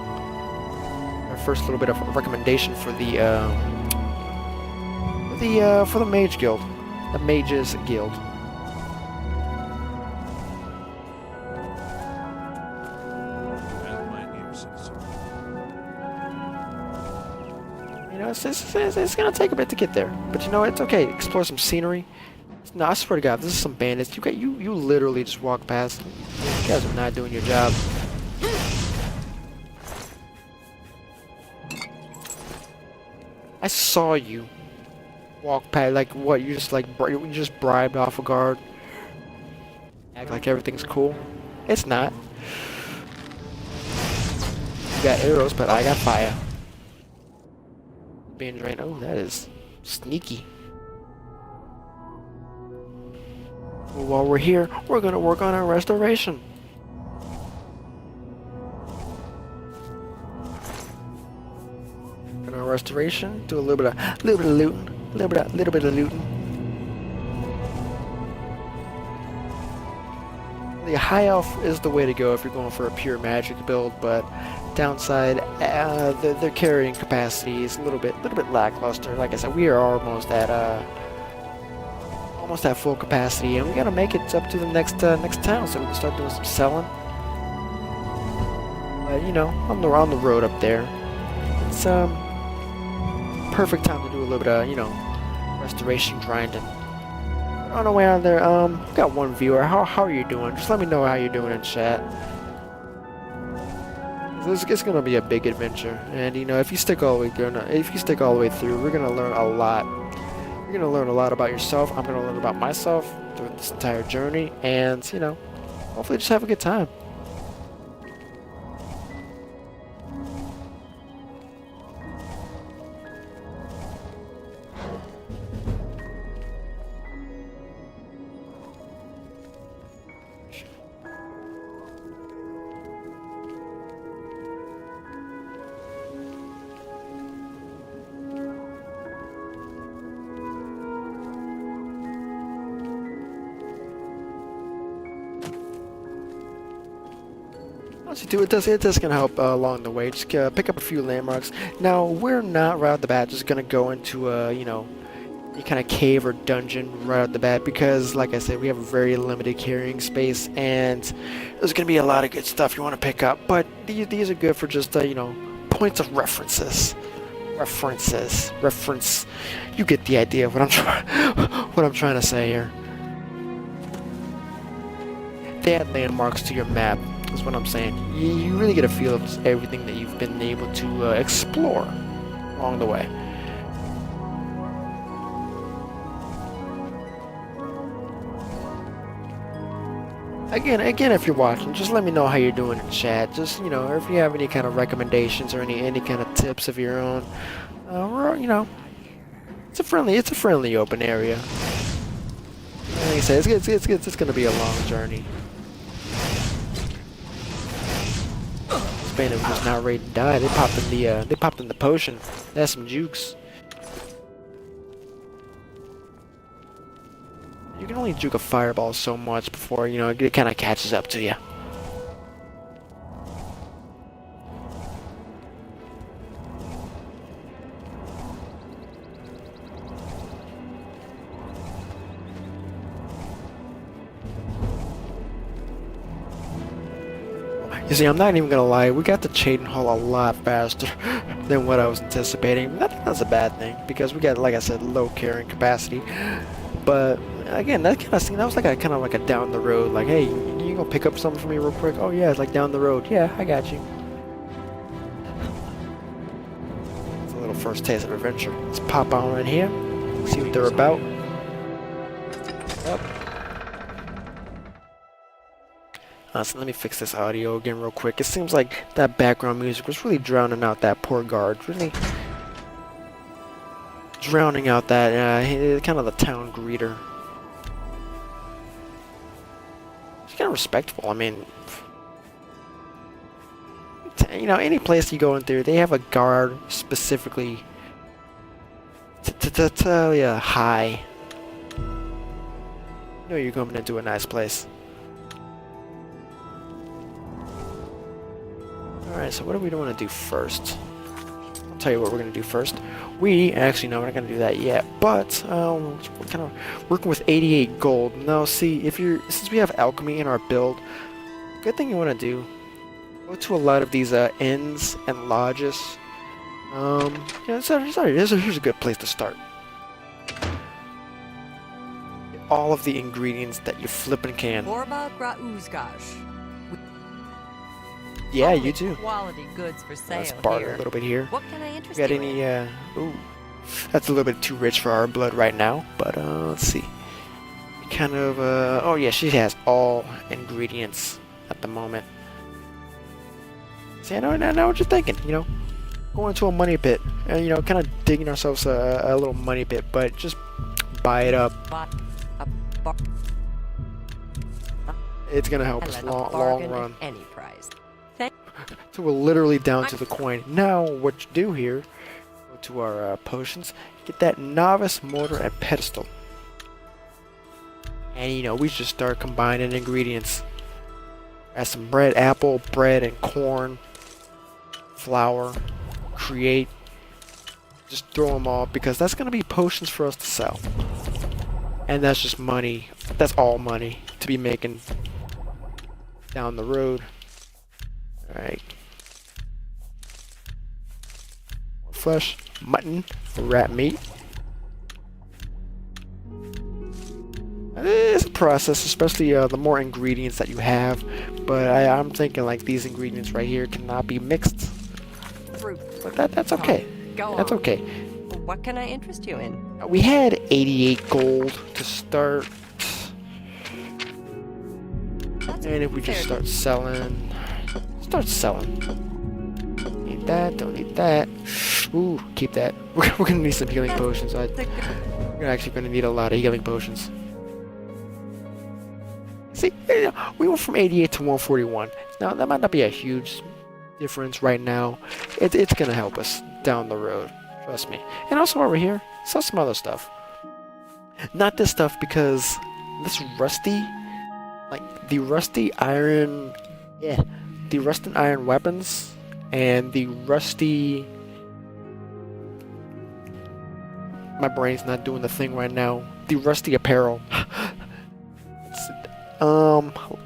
Speaker 1: Our first little bit of recommendation for the Mage Guild, the Mages Guild. You know, it's gonna take a bit to get there, but you know, it's okay. Explore some scenery. No, I swear to God, this is some bandits. You literally just walk past. You guys are not doing your job. I saw you walk past. Like what? You just you just bribed off a guard. Act like everything's cool. It's not. You got arrows, but I got fire. Being drained. Oh, that is sneaky. Well, while we're here, we're gonna work on our restoration. And our restoration, do a little bit of looting, little bit of looting. The high elf is the way to go if you're going for a pure magic build, but downside, their carrying capacity is a little bit lackluster. Like I said, we are almost at full capacity, and we gotta make it up to the next town so we can start doing some selling. But you know, on the road up there, it's perfect time to do a little bit of restoration grinding. On the way out there, we got one viewer. How are you doing? Just let me know how you're doing in chat. It's gonna be a big adventure, and you know, if you stick all the way through, we're gonna learn a lot. You're gonna learn a lot about yourself. I'm gonna learn about myself through this entire journey, and you know, hopefully just have a good time. It does gonna help along the way. Just pick up a few landmarks. Now we're not right out the bat just gonna go into a any kind of cave or dungeon right out the bat, because like I said, we have a very limited carrying space, and there's gonna be a lot of good stuff you want to pick up. But these are good for just points of reference. You get the idea of what I'm trying to say here. They add landmarks to your map. That's what I'm saying. You really get a feel of just everything that you've been able to explore along the way. Again, if you're watching, just let me know how you're doing in chat. Just or if you have any kind of recommendations or any kind of tips of your own. It's a friendly open area. Like I said, it's gonna be a long journey. Bandit was just not ready to die. They popped in the potion. That's some jukes. You can only juke a fireball so much before it kind of catches up to you. You see, I'm not even gonna lie, we got to Chaden Hall a lot faster than what I was anticipating. That's a bad thing, because we got, like I said, low carrying capacity. But again, that was like a down the road, like, hey, you gonna pick up something for me real quick? Oh yeah, it's like down the road. Yeah, I got you. It's a little first taste of adventure. Let's pop on in here, see what they're about. Yep. So let me fix this audio again real quick. It seems like that background music was really drowning out that poor guard. Really drowning out that kind of the town greeter. It's kind of respectful. I mean, any place you go in there, they have a guard specifically to tell you hi. You know you're coming into a nice place. Alright, so what do we want to do first? I'll tell you what we're going to do first. We're not going to do that yet, but we're kind of working with 88 gold. Now, see, since we have alchemy in our build, good thing you want to do, go to a lot of these inns and lodges. Here's a good place to start. All of the ingredients that you flippin' can. Yeah, you too.
Speaker 6: Quality goods for sale.
Speaker 1: Let's barter
Speaker 6: here.
Speaker 1: a little bit here.
Speaker 6: What can I interest
Speaker 1: Got
Speaker 6: you
Speaker 1: any
Speaker 6: in?
Speaker 1: That's a little bit too rich for our blood right now, but let's see. Kind of, oh yeah, she has all ingredients at the moment. See, I know what you're thinking, you know, going into a money pit, and you know, kind of digging ourselves a little money pit, but just buy it up. It's gonna help us long run.
Speaker 6: Any price.
Speaker 1: So we're literally down to the coin. Now, what you do here, go to our potions, get that novice mortar and pedestal. And you know, we just start combining ingredients. Add some bread, apple, bread, and corn, flour, create. Just throw them all because that's gonna be potions for us to sell. And that's just money. That's all money to be making down the road. Alright. Flesh, mutton, rat meat. It's a process, especially the more ingredients that you have. But I'm thinking like these ingredients right here cannot be mixed. But that's okay. That's okay.
Speaker 6: What can I interest you in?
Speaker 1: We had 88 gold to start. And if we just start selling. Need that, don't need that. Ooh, keep that. We're gonna need some healing potions. We're actually gonna need a lot of healing potions. See, we went from 88 to 141. Now, that might not be a huge difference right now. It's gonna help us down the road. Trust me. And also over here, sell some other stuff. Not this stuff because this rusty, like the rusty iron, the rusted iron weapons and the rusty. My brain's not doing the thing right now. The rusty apparel.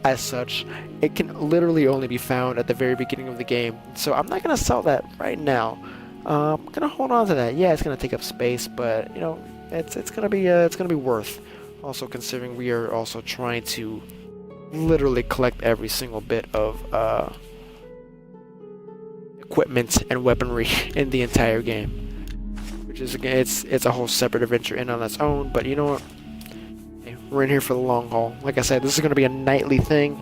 Speaker 1: As such, it can literally only be found at the very beginning of the game. So I'm not gonna sell that right now. I'm gonna hold on to that. Yeah, it's gonna take up space, but you know, it's gonna be worth. Also, considering we are also trying to literally collect every single bit of equipment and weaponry in the entire game, which is again, it's a whole separate adventure in on its own. But you know what? Hey, we're in here for the long haul. Like I said, this is gonna be a nightly thing,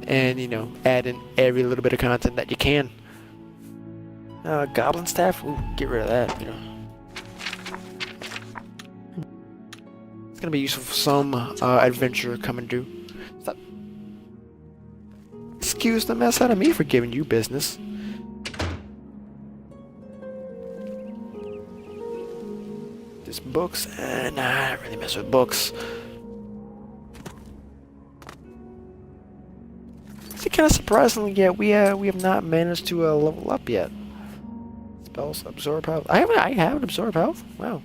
Speaker 1: and you know, add in every little bit of content that you can. Goblin staff, ooh, get rid of that. You know, it's gonna be useful for some adventure coming due. Stop. Excuse the mess out of me for giving you business. Just books? Nah, I don't really mess with books. See, kind of surprisingly, yeah, we have not managed to level up yet. Spells absorb health. I haven't absorbed health. Wow,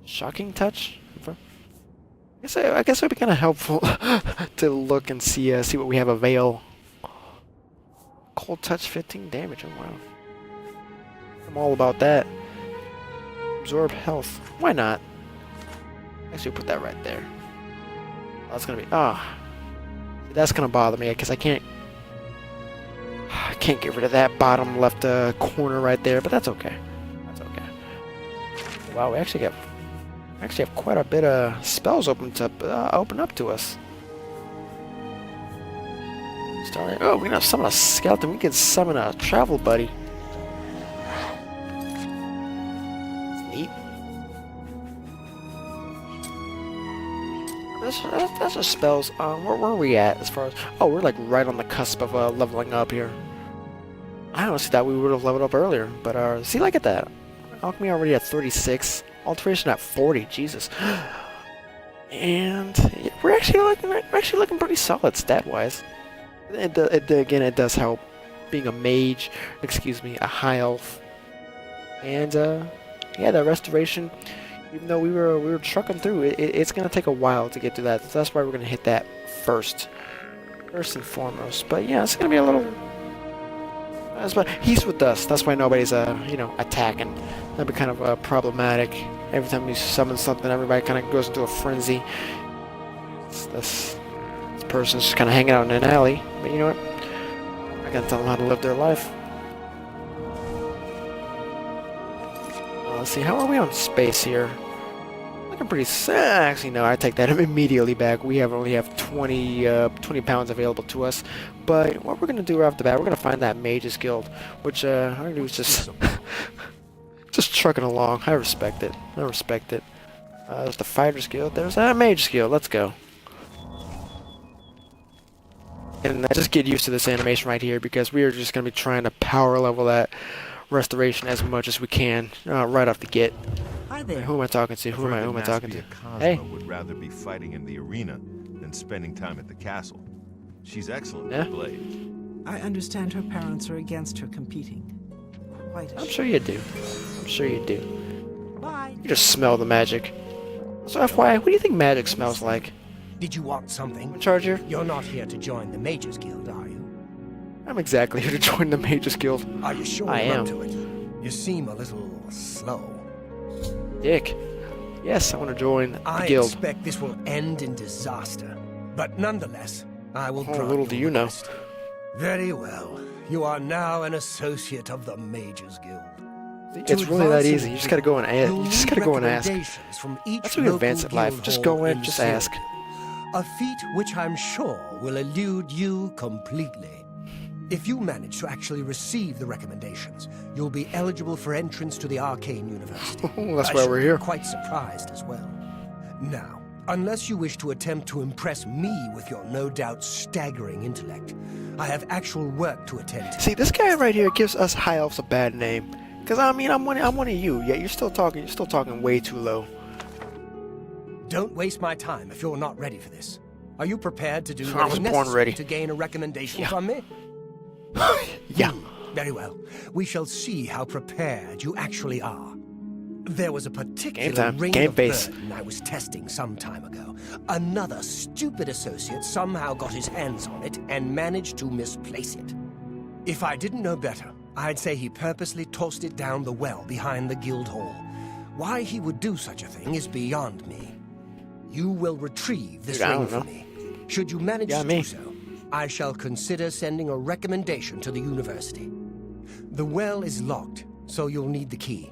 Speaker 1: shocking touch. I guess it would be kind of helpful to look and see what we have avail. Cold touch, 15 damage. Oh wow, I'm all about that. Absorb health. Why not? Actually, put that right there. Oh, that's gonna be that's gonna bother me because I can't get rid of that bottom left corner right there. But that's okay. That's okay. Wow, we actually have quite a bit of spells open up to us. Oh, we can have summon a skeleton. We can summon a travel buddy. That's neat. That's just spells. Where are we at as far as? Oh, we're like right on the cusp of leveling up here. I honestly thought we would have leveled up earlier, but see, look at that. Alchemy already at 36. Alteration at 40. Jesus. And yeah, we're actually looking pretty solid stat-wise. Again, it does help being a mage. Excuse me, a high elf. And yeah, that restoration. Even though we were trucking through, it's gonna take a while to get to that. So that's why we're gonna hit that first and foremost. But yeah, it's gonna be a little. He's with us. That's why nobody's attacking. That'd be kind of problematic. Every time we summon something, everybody kind of goes into a frenzy. This person's just kind of hanging out in an alley. But you know what? I gotta tell them how to live their life. Let's see, how are we on space here? Looking pretty actually, no, I take that immediately back. We only have 20 pounds available to us. But what we're going to do right off the bat, we're going to find that Mage's Guild, which I'm going to do is just, just trucking along. I respect it. I respect it. There's the Fighter's Guild. There's that Mage's Guild. Let's go. And just get used to this animation right here because we are just going to be trying to power level that restoration as much as we can right off the get.
Speaker 7: Hi there.
Speaker 1: Who am I talking to? Who am I talking to?
Speaker 2: Cosmo
Speaker 1: Hey.
Speaker 2: would rather be fighting in the arena than spending time at the castle. She's excellent
Speaker 1: Yeah?
Speaker 2: with blades.
Speaker 7: I understand her parents are against her competing. Quite a
Speaker 1: I'm sure you do. I'm sure you do.
Speaker 7: Bye.
Speaker 1: You just smell the magic. So FYI, what do you think magic smells like?
Speaker 8: Did you want something?
Speaker 1: In charge here?
Speaker 8: You're not here to join the Mages Guild, are you?
Speaker 1: I'm exactly here to join the Mage's Guild.
Speaker 8: Are you sure
Speaker 1: I
Speaker 8: you're
Speaker 1: am.
Speaker 8: up to it? You seem a little slow.
Speaker 1: Dick. Yes, I want to join the
Speaker 8: I
Speaker 1: guild.
Speaker 8: expect this will end in disaster. But nonetheless, I will
Speaker 1: Oh,
Speaker 8: grant
Speaker 1: little do
Speaker 8: your
Speaker 1: you know.
Speaker 8: request. Very well. You are now an associate of the Mages Guild.
Speaker 1: It's
Speaker 8: To
Speaker 1: really that
Speaker 8: advance in
Speaker 1: easy.
Speaker 8: the
Speaker 1: You just gotta go and
Speaker 8: guild,
Speaker 1: you
Speaker 8: you'll
Speaker 1: just
Speaker 8: need
Speaker 1: gotta go and ask.
Speaker 8: recommendations from each
Speaker 1: That's what you
Speaker 8: local
Speaker 1: advance in life.
Speaker 8: guild
Speaker 1: Just
Speaker 8: hall
Speaker 1: go in, just ask.
Speaker 8: Cyrodiil. A feat which I'm sure will elude you completely. If you manage to actually receive the recommendations, you'll be eligible for entrance to the Arcane University.
Speaker 1: That's
Speaker 8: I
Speaker 1: why
Speaker 8: should
Speaker 1: we're
Speaker 8: be
Speaker 1: here.
Speaker 8: Quite surprised as well. Now, unless you wish to attempt to impress me with your no doubt staggering intellect, I have actual work to attend to.
Speaker 1: See, this guy right here gives us high elves a bad name. Cause I mean, I'm one of you. Yet you're still talking way too low.
Speaker 8: Don't waste my time if you're not ready for this. Are you prepared to do
Speaker 1: I
Speaker 8: what
Speaker 1: was
Speaker 8: is
Speaker 1: born
Speaker 8: necessary
Speaker 1: ready.
Speaker 8: to gain a recommendation
Speaker 1: Yeah.
Speaker 8: from me?
Speaker 1: Yeah.
Speaker 8: Very well. We shall see how prepared you actually are. There was a particular
Speaker 1: Game time.
Speaker 8: ring
Speaker 1: Game
Speaker 8: of
Speaker 1: face.
Speaker 8: burden I was testing some time ago. Another stupid associate somehow got his hands on it and managed to misplace it. If I didn't know better, I'd say he purposely tossed it down the well behind the guild hall. Why he would do such a thing is beyond me. You will retrieve this
Speaker 1: Dude, I
Speaker 8: ring
Speaker 1: don't
Speaker 8: for
Speaker 1: know.
Speaker 8: me. Should you manage
Speaker 1: Yeah,
Speaker 8: to
Speaker 1: me.
Speaker 8: do so, I shall consider sending a recommendation to the university. The well is locked, so you'll need the key.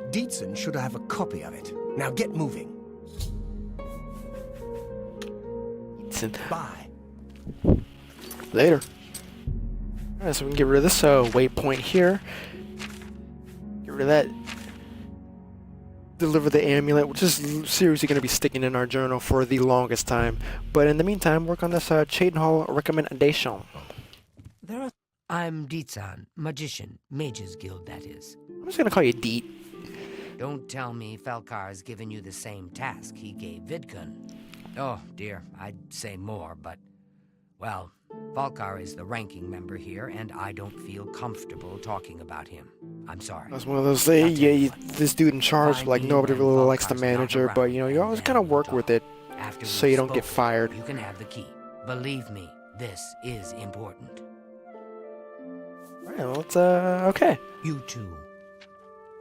Speaker 8: Dietzen should have a copy of it. Now get moving. Bye.
Speaker 1: Later. Alright, so we can get rid of this waypoint here. Get rid of that. Deliver the amulet, which is seriously going to be sticking in our journal for the longest time. But in the meantime, work on this Chaden Hall recommendation.
Speaker 9: I'm Dietzen, magician, Mages Guild, that is.
Speaker 1: I'm just going to call you Deet.
Speaker 9: Don't tell me Felkar's given you the same task he gave Vidkun. Oh, dear, I'd say more, but... Well, Falkar is the ranking member here, and I don't feel comfortable talking about him. I'm sorry.
Speaker 1: That's one of those
Speaker 9: Not
Speaker 1: things,
Speaker 9: to
Speaker 1: this dude in charge,
Speaker 9: Find
Speaker 1: like
Speaker 9: me
Speaker 1: nobody
Speaker 9: when
Speaker 1: really likes the
Speaker 9: Falkar's not
Speaker 1: manager,
Speaker 9: around,
Speaker 1: but you know, you
Speaker 9: and
Speaker 1: always
Speaker 9: then
Speaker 1: kind of
Speaker 9: we'll
Speaker 1: work with
Speaker 9: talk.
Speaker 1: it
Speaker 9: After
Speaker 1: so
Speaker 9: we've
Speaker 1: you don't get
Speaker 9: spoken,
Speaker 1: fired.
Speaker 9: You can have the key. Believe me, this is important.
Speaker 1: Alright, let's, okay.
Speaker 9: You too.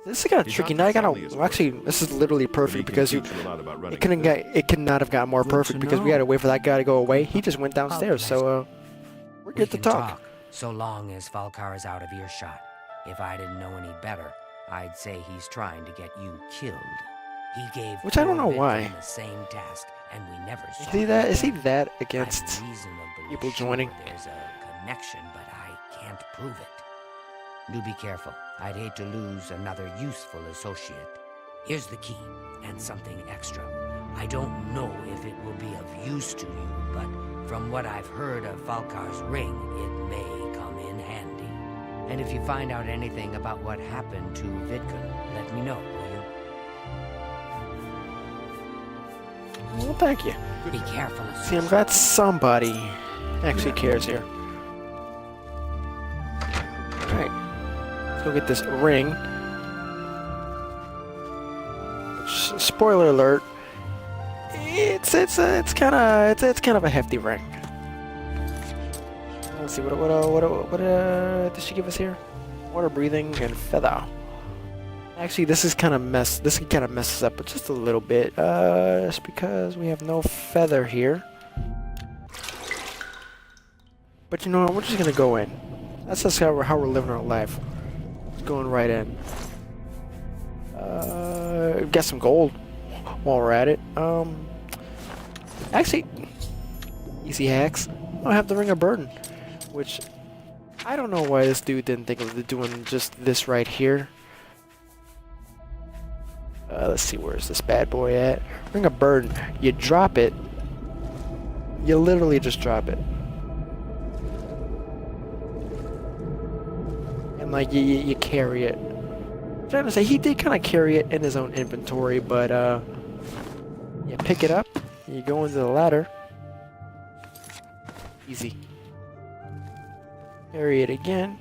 Speaker 1: This is kind of
Speaker 2: He's
Speaker 1: tricky.
Speaker 2: not
Speaker 1: Now I
Speaker 2: as
Speaker 1: gotta,
Speaker 2: friendly as
Speaker 1: well, actually, this is literally
Speaker 2: But he
Speaker 1: perfect
Speaker 2: can
Speaker 1: because
Speaker 2: teach you a lot about running
Speaker 1: it couldn't
Speaker 2: a
Speaker 1: get, it could not have got more
Speaker 7: Good
Speaker 1: perfect
Speaker 7: to
Speaker 1: because we had to
Speaker 7: know.
Speaker 1: wait for that guy to go away. He just went downstairs, so, we're
Speaker 9: We
Speaker 1: good to
Speaker 9: can
Speaker 1: talk.
Speaker 9: so long as Falkar is out of earshot. If I didn't know any better, I'd say he's trying to get you killed. He gave
Speaker 1: Which I don't know
Speaker 9: poor
Speaker 1: why.
Speaker 9: Vidkun the same task, and we never saw
Speaker 1: Is he that? Is he
Speaker 9: him.
Speaker 1: that
Speaker 9: I'm
Speaker 1: against
Speaker 9: reasonably
Speaker 1: people
Speaker 9: sure
Speaker 1: joining?
Speaker 9: There's a connection, but I can't prove it. Do be careful. I'd hate to lose another useful associate. Here's the key, and something extra. I don't know if it will be of use to you, but from what I've heard of Falkar's ring, it may come in handy. And if you find out anything about what happened to Vidkun, let me know, will
Speaker 1: Well, thank you.
Speaker 9: you? Be careful.
Speaker 1: See, I'm glad somebody actually cares here. Alright. Let's go get this ring. Spoiler alert. It's kind of a hefty ring. Let's see what did she give us here? Water breathing and feather. Actually, this can kind of mess us up just a little bit. Just because we have no feather here. But you know what? We're just gonna go in. That's just how we're living our life. Just going right in. Get some gold while we're at it. Actually, easy hacks. I have the Ring of Burden, which I don't know why this dude didn't think of doing just this right here. Let's see, where's this bad boy at? Ring of Burden. You drop it. You literally just drop it. And like you carry it. I'm trying to say he did kind of carry it in his own inventory, but you pick it up, you go into the ladder. Easy. Carry it again.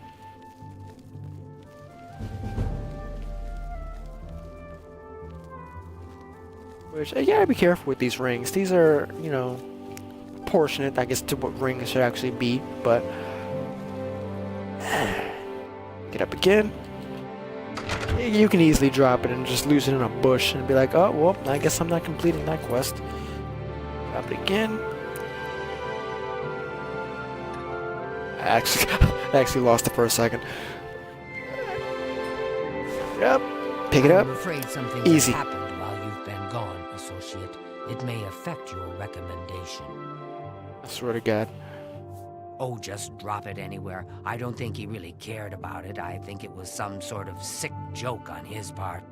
Speaker 1: Which, you gotta be careful with these rings. These are, you know, proportionate, I guess, to what rings should actually be, but... Get up again. You can easily drop it and just lose it in a bush and be like, oh, well, I guess I'm not completing that quest. Drop it again. I actually lost it for a second. Yep. Pick it up.
Speaker 9: I'm afraid something
Speaker 1: Easy.
Speaker 9: has happened while you've been gone, associate. It may affect your recommendation.
Speaker 1: I swear to God.
Speaker 9: Oh, just drop it anywhere. I don't think he really cared about it. I think it was some sort of sick joke on his part.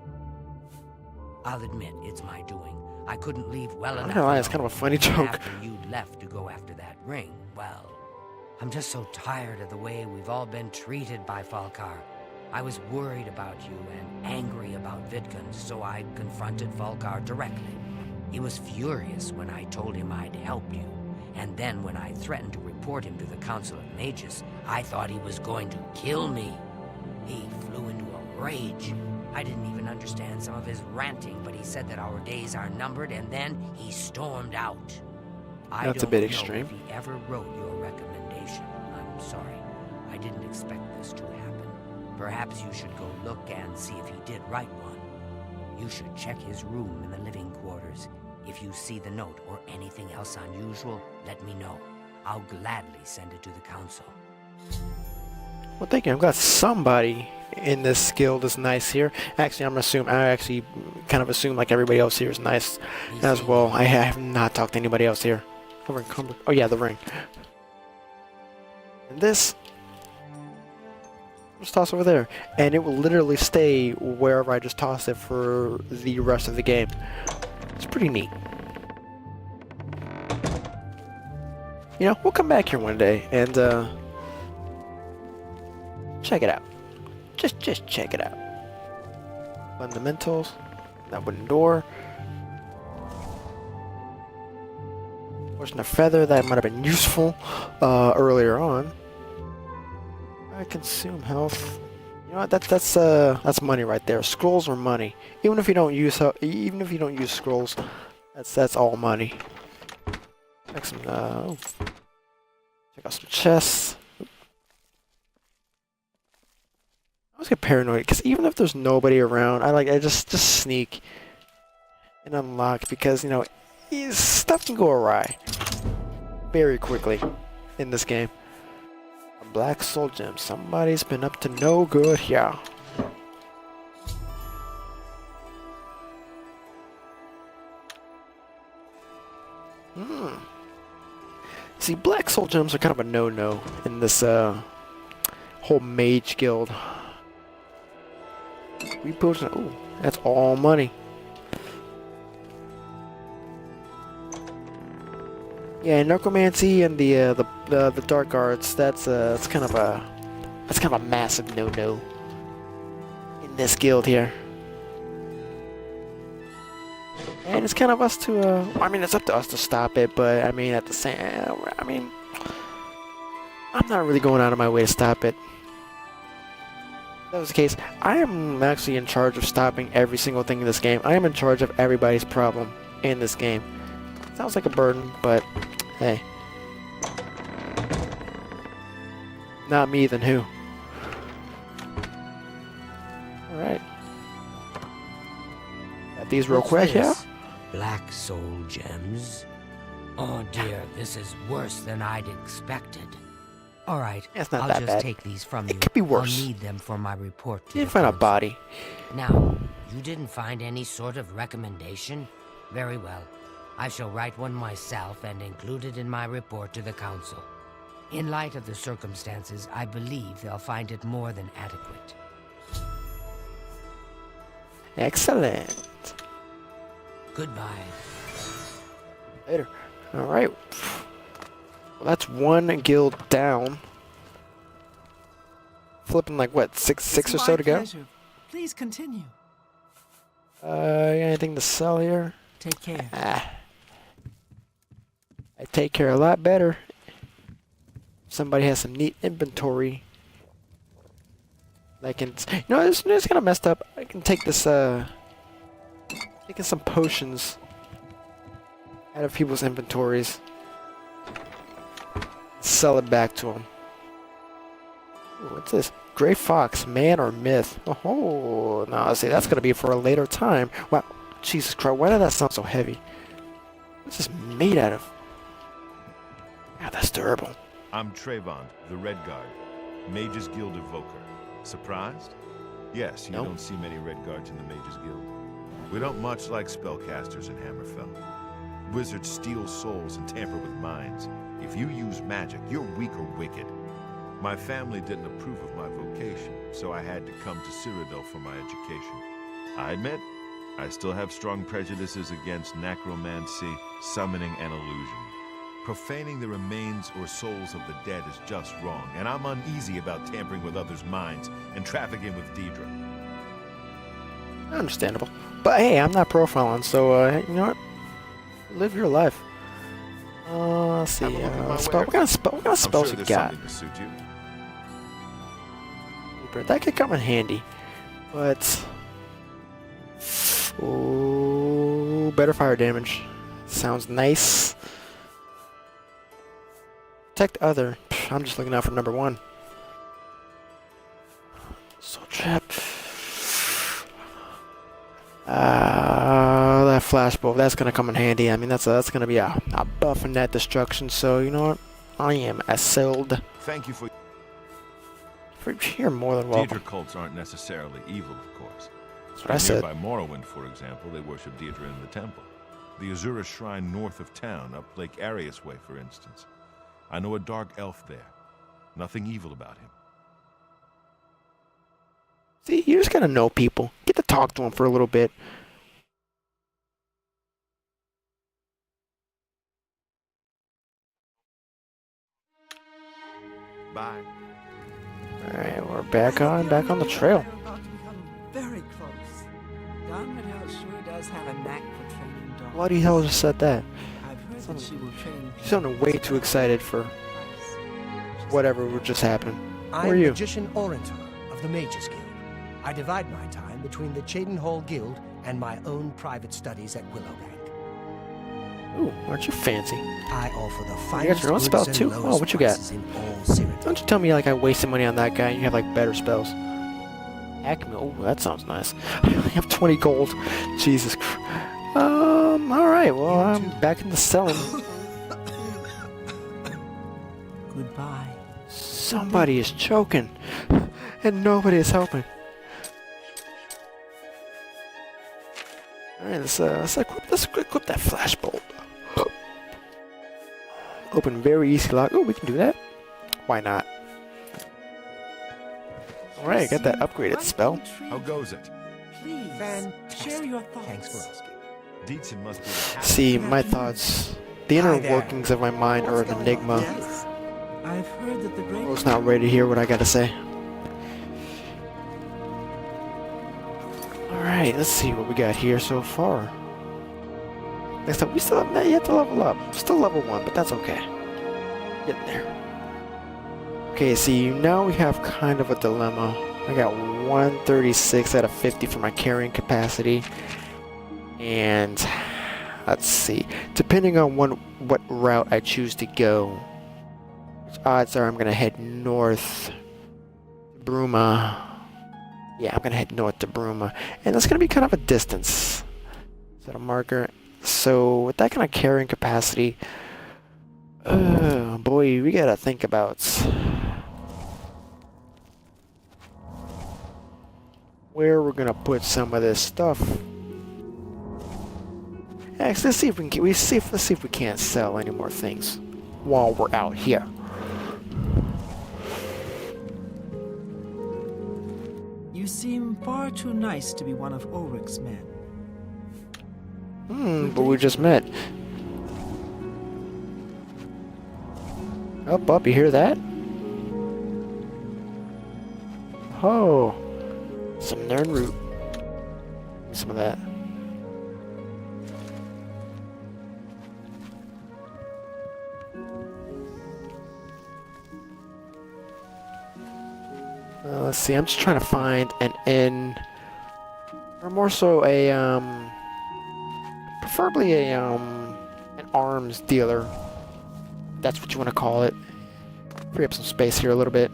Speaker 9: I'll admit, it's my doing. I couldn't leave well enough.
Speaker 1: I'm not gonna lie, it's kind of a funny joke.
Speaker 9: After you left to go after that ring, well, I'm just so tired of the way we've all been treated by Falkar. I was worried about you and angry about Vidkun, so I confronted Falkar directly. He was furious when I told him I'd helped you. And then when I threatened to report him to the Council of Mages, I thought he was going to kill me. He flew into a rage. I didn't even understand some of his ranting, but he said that our days are numbered, and then he stormed out.
Speaker 1: That's a bit extreme.
Speaker 9: I don't know if he ever wrote your recommendation. I'm sorry. I didn't expect this to happen. Perhaps you should go look and see if he did write one. You should check his room in the living quarters. If you see the note or anything else unusual, let me know. I'll gladly send it to the council.
Speaker 1: Well, thank you. I've got somebody in this guild that's nice here. Actually, I actually kind of assume like everybody else here is nice as well. I have not talked to anybody else here. Oh yeah, the ring. And this, just toss over there, and it will literally stay wherever I just toss it for the rest of the game. It's pretty neat. You know, we'll come back here one day and check it out. Just check it out. Fundamentals. That wooden door. Wasn't a feather that might have been useful earlier on. I consume health. You know what? That's money right there. Scrolls are money. Even if you don't use scrolls, that's all money. Check some. Check out some chests. I always get paranoid because even if there's nobody around, I just sneak and unlock because you know stuff can go awry very quickly in this game. A black soul gem. Somebody's been up to no good here. See, black soul gems are kind of a no-no in this whole mage guild. We post. Ooh, that's all money. Yeah, necromancy and the dark arts. That's kind of a massive no-no in this guild here. And it's kind of us to, I mean, it's up to us to stop it, but I mean, at the same, I mean, I'm not really going out of my way to stop it. If that was the case, I am actually in charge of stopping every single thing in this game. I am in charge of everybody's problem in this game. Sounds like a burden, but hey. Not me, then who? Alright. Got these real quick, yeah?
Speaker 9: Black soul gems? Oh dear, this is worse than I'd expected. Alright,
Speaker 1: It's not
Speaker 9: I'll
Speaker 1: that
Speaker 9: just
Speaker 1: bad.
Speaker 9: take these from you.
Speaker 1: It could be worse.
Speaker 9: I'll need them for my report to
Speaker 1: You didn't
Speaker 9: the
Speaker 1: find a
Speaker 9: council.
Speaker 1: body.
Speaker 9: Now, You didn't find any sort of recommendation? Very well. I shall write one myself and include it in my report to the Council. In light of the circumstances, I believe they'll find it more than adequate.
Speaker 1: Excellent.
Speaker 9: Goodbye.
Speaker 1: Later. Alright. Well, that's one guild down. Flipping like what, six or so to go?
Speaker 7: Pleasure. Please continue.
Speaker 1: Anything to sell here?
Speaker 7: Take care.
Speaker 1: I take care a lot better. Somebody has some neat inventory. I can, you know, it's kind of messed up. I can take this, taking some potions out of people's inventories. Sell it back to them. Ooh, what's this? Gray Fox, man or myth? Oh, no, see, that's gonna be for a later time. Wow, Jesus Christ, why did that sound so heavy? What's this made out of? God, that's durable.
Speaker 2: I'm Trayvon, the Red Guard, Mages Guild Evoker. Surprised? Yes, you don't see many Red Guards in the Mages Guild. We don't much like spellcasters in Hammerfell. Wizards steal souls and tamper with minds. If you use magic, you're weak or wicked. My family didn't approve of my vocation, so I had to come to Cyrodiil for my education. I admit, I still have strong prejudices against necromancy, summoning, and illusion. Profaning the remains or souls of the dead is just wrong, and I'm uneasy about tampering with others' minds and trafficking with Deidre.
Speaker 1: Understandable. But hey, I'm not profiling, so you know what? Live your life. Let's see. Spell. What kind of spells you got? That could come in handy, but oh, better fire damage. Sounds nice. Protect other. I'm just looking out for number one. Soul trap. That flashbulb, that's gonna come in handy. I mean, that's gonna be a buff in that destruction. So you know what? I am sold.
Speaker 2: Thank you for.
Speaker 1: You're more than welcome.
Speaker 2: Deidre cults aren't necessarily evil, of course.
Speaker 1: That's what I said.
Speaker 2: By Morrowind, for example, they worship Deidre in the temple. The Azura shrine north of town, up Lake Arius Way, for instance. I know a dark elf there. Nothing evil about him.
Speaker 1: See, you just gotta know people. Get to talk to them for a little bit.
Speaker 2: Bye.
Speaker 1: Alright, we're back on the trail.
Speaker 7: We're about to become very close. Downward House sure does have a knack for training dogs.
Speaker 1: Why the hell just said that?
Speaker 7: I've heard that she will train.
Speaker 1: You sounded way too excited for whatever was just happening. Who are
Speaker 8: I'm
Speaker 1: you?
Speaker 8: Magician Orentor of the Mages Guild. I divide my time between the Cheydinhall Guild and my own private studies at Willowbank.
Speaker 1: Ooh, aren't you fancy?
Speaker 8: I offer the
Speaker 1: You
Speaker 8: finest
Speaker 1: got your own
Speaker 8: goods
Speaker 1: spell
Speaker 8: and
Speaker 1: too?
Speaker 8: lowest
Speaker 1: Oh, what you got?
Speaker 8: prices in all Cyrodiil.
Speaker 1: Don't you tell me like I wasted money on that guy and you have like better spells. Acme, oh, that sounds nice. I only have 20 gold. Jesus Christ. Alright, well, I'm back into selling.
Speaker 7: Goodbye.
Speaker 1: Somebody is choking, and nobody is helping. Alright, let's equip that flashbulb. Open very easy lock. Oh, we can do that. Why not? Alright, got that upgraded spell.
Speaker 2: How goes it?
Speaker 7: Please,
Speaker 8: Fantastic.
Speaker 7: share your thoughts.
Speaker 8: Thanks for asking.
Speaker 2: Dietzen must be the
Speaker 1: See, my thoughts, the inner
Speaker 8: Hi there.
Speaker 1: workings of my mind are an enigma.
Speaker 7: Yes. I've heard that the great...
Speaker 1: I was not ready to hear what I gotta say. Alright, let's see what we got here so far. Next up, we still have yet to level up. Still level 1, but that's okay. Getting there. Okay, see, now we have kind of a dilemma. I got 136 out of 50 for my carrying capacity. And let's see. Depending on what route I choose to go, odds are I'm gonna head north to Bruma. Yeah, I'm gonna head north to Bruma. And that's gonna be kind of a distance. Set a marker. So with that kind of carrying capacity, boy, we gotta think about where we're gonna put some of this stuff. Actually, let's see if we can let's see if we can't sell any more things while we're out here.
Speaker 7: You seem far too nice to be one of Ulrich's men.
Speaker 1: But we just met. Up, you hear that? Oh, some nern root. Some of that. Let's see, I'm just trying to find an inn, or more so a, preferably a, an arms dealer. That's what you want to call it. Free up some space here a little bit.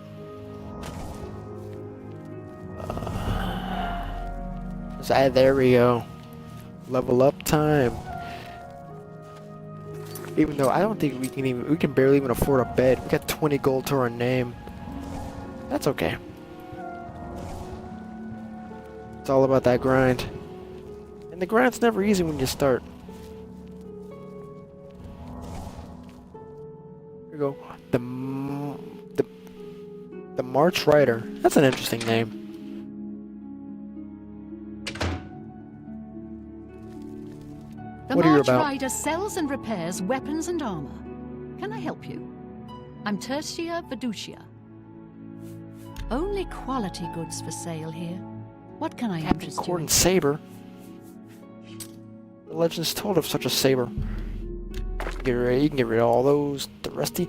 Speaker 1: There we go. Level up time. Even though I don't think we can barely even afford a bed. We got 20 gold to our name. That's okay. It's all about that grind. And the grind's never easy when you start. Here we go. The March Rider. That's an interesting name.
Speaker 4: The
Speaker 1: What are you
Speaker 4: March
Speaker 1: about?
Speaker 4: Rider sells and repairs weapons and armor. Can I help you? I'm Tertia Veducia. Only quality goods for sale here. What can I
Speaker 1: Captain
Speaker 4: interest you in?
Speaker 1: Cordon Saber. The legends told of such a saber. You can get rid of all those. The rusty.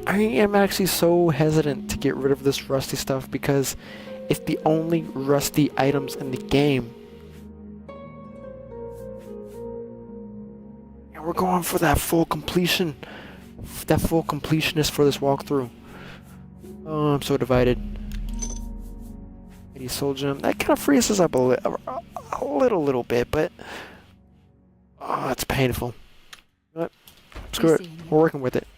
Speaker 1: I am actually so hesitant to get rid of this rusty stuff because it's the only rusty items in the game. And we're going for that full completion. That full completionist for this walkthrough. Oh, I'm so divided. 80 soul gem. That kind of frees us up a little bit, but oh, it's painful. You know what? Screw it. We're working with it.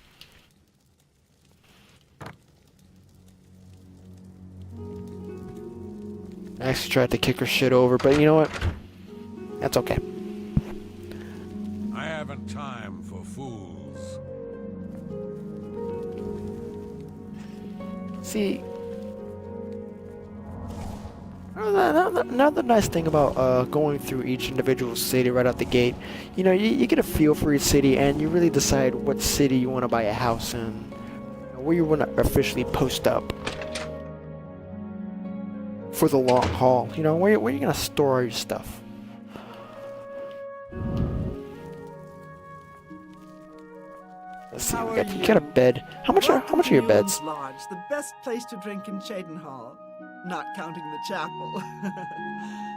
Speaker 1: I actually tried to kick her shit over, but you know what? That's okay.
Speaker 3: I haven't time for fools.
Speaker 1: See, another nice thing about going through each individual city right out the gate, you know, you get a feel for each city and you really decide what city you want to buy a house in, where you want to officially post up for the long haul. You know, where you going to store your stuff. Let's see, you got a bed. How much are your beds?
Speaker 7: Lodge, the best place to drink in Chedenhall, not counting the chapel.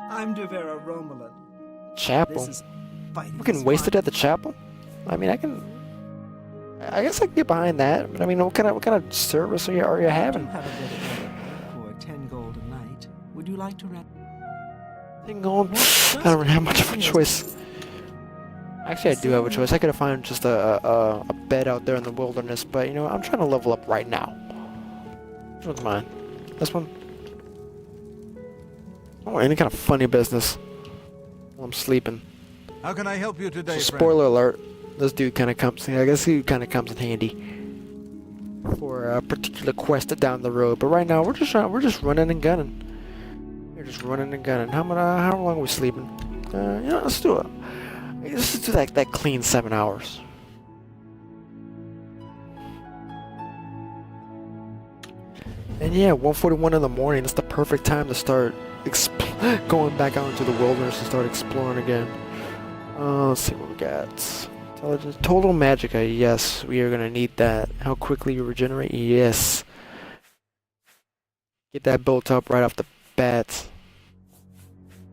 Speaker 7: I'm Jubayer Alom.
Speaker 1: Chapel? We can waste it at the chapel? I mean, I guess I can get behind that. But I mean, what kind of service are you having?
Speaker 7: I have a bed for 10 gold a night. Would you like to rent?
Speaker 1: 10 gold? I don't really have much of a choice. Actually, I do have a choice. I could have found just a bed out there in the wilderness, but you know, I'm trying to level up right now. Which one's mine? This one? Oh, any kind of funny business while I'm sleeping.
Speaker 2: How can I help you today,
Speaker 1: So
Speaker 2: friend?
Speaker 1: spoiler alert, this dude kind of comes, I guess he kind of comes in handy for a particular quest down the road. But right now, we're just running and gunning. We're just running and gunning. How long are we sleeping? You know, let's do it. Let's just do that clean 7 hours. And yeah, 1:41 in the morning. That's the perfect time to start going back out into the wilderness and start exploring again. Let's see what we got. Intelligence, total magicka. Yes, we are gonna need that. How quickly you regenerate? Yes. Get that built up right off the bat.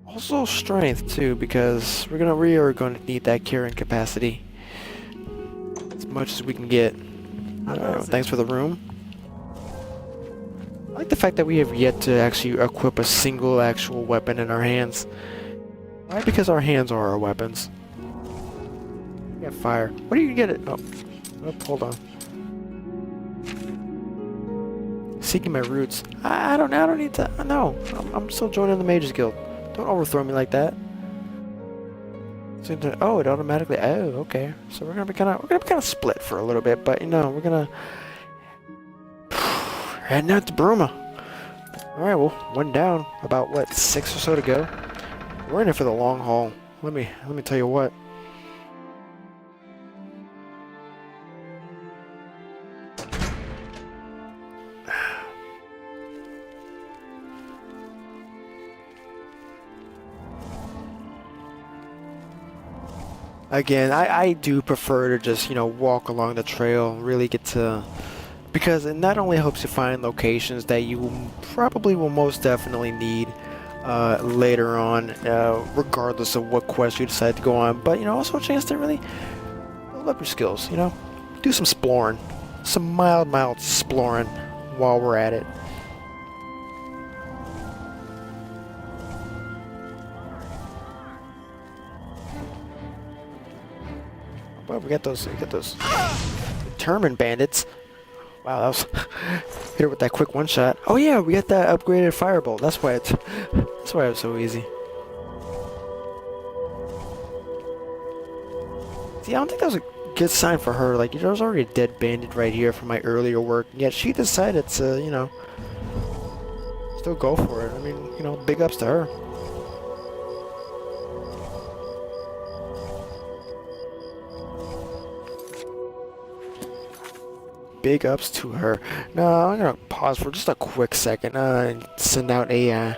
Speaker 1: Also strength too, because we are gonna need that carrying capacity as much as we can get. Thanks for the room. I like the fact that we have yet to actually equip a single actual weapon in our hands. Why? Because our hands are our weapons. We got fire. What do you get it? Oh, hold on. seeking my roots. I don't need to. No, I'm still joining the Mages Guild. Don't overthrow me like that. Oh, it automatically. Oh, okay. So we're gonna be kind of split for a little bit, but you know, we're gonna heading out to Bruma. All right, well, one down. About what, 6 or so to go. We're in it for the long haul. Let me tell you what. Again, I do prefer to just, you know, walk along the trail, really get to, because it not only helps you find locations that you probably will most definitely need later on, regardless of what quest you decide to go on, but, you know, also a chance to really build up your skills, you know, do some exploring, some mild exploring while we're at it. Well, we got those determined bandits. Wow, that was hit her with that quick one shot. Oh yeah, we got that upgraded firebolt. That's why it was so easy. See, I don't think that was a good sign for her. Like, there was already a dead bandit right here from my earlier work, and yet she decided to, you know, still go for it. I mean, you know, big ups to her. Big ups to her. Now, I'm gonna pause for just a quick second and send out a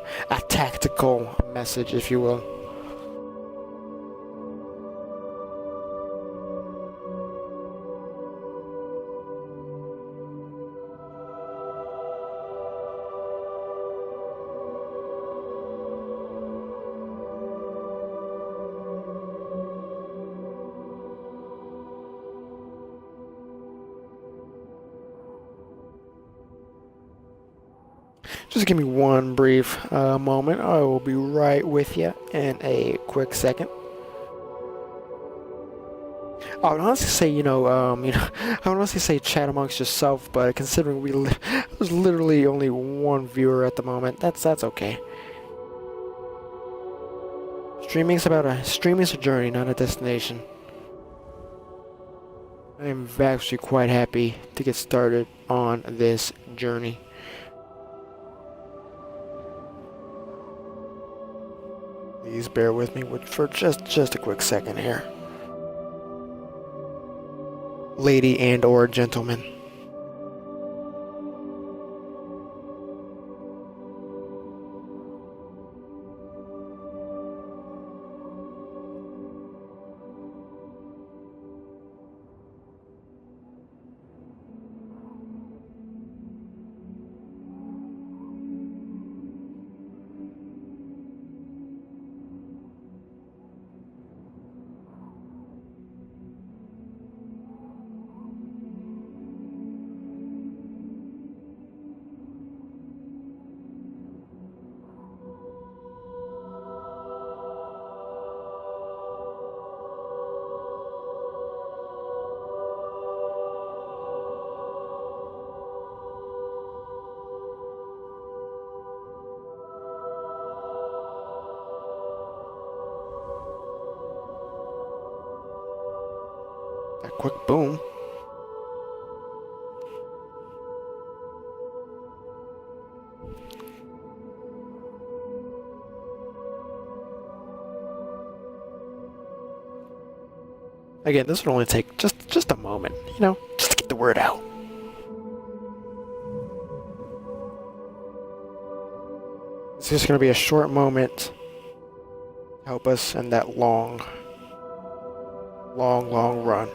Speaker 1: tactical message, if you will. Just give me one brief moment. I will be right with you in a quick second. I would honestly say, you know, I would honestly say chat amongst yourself, but considering there's literally only one viewer at the moment, that's okay. Streaming's a journey, not a destination. I am actually quite happy to get started on this journey. Please bear with me for just a quick second here. Lady and or gentleman. That quick boom. Again, this would only take just a moment, you know, just to get the word out. It's just going to be a short moment to help us in that long run.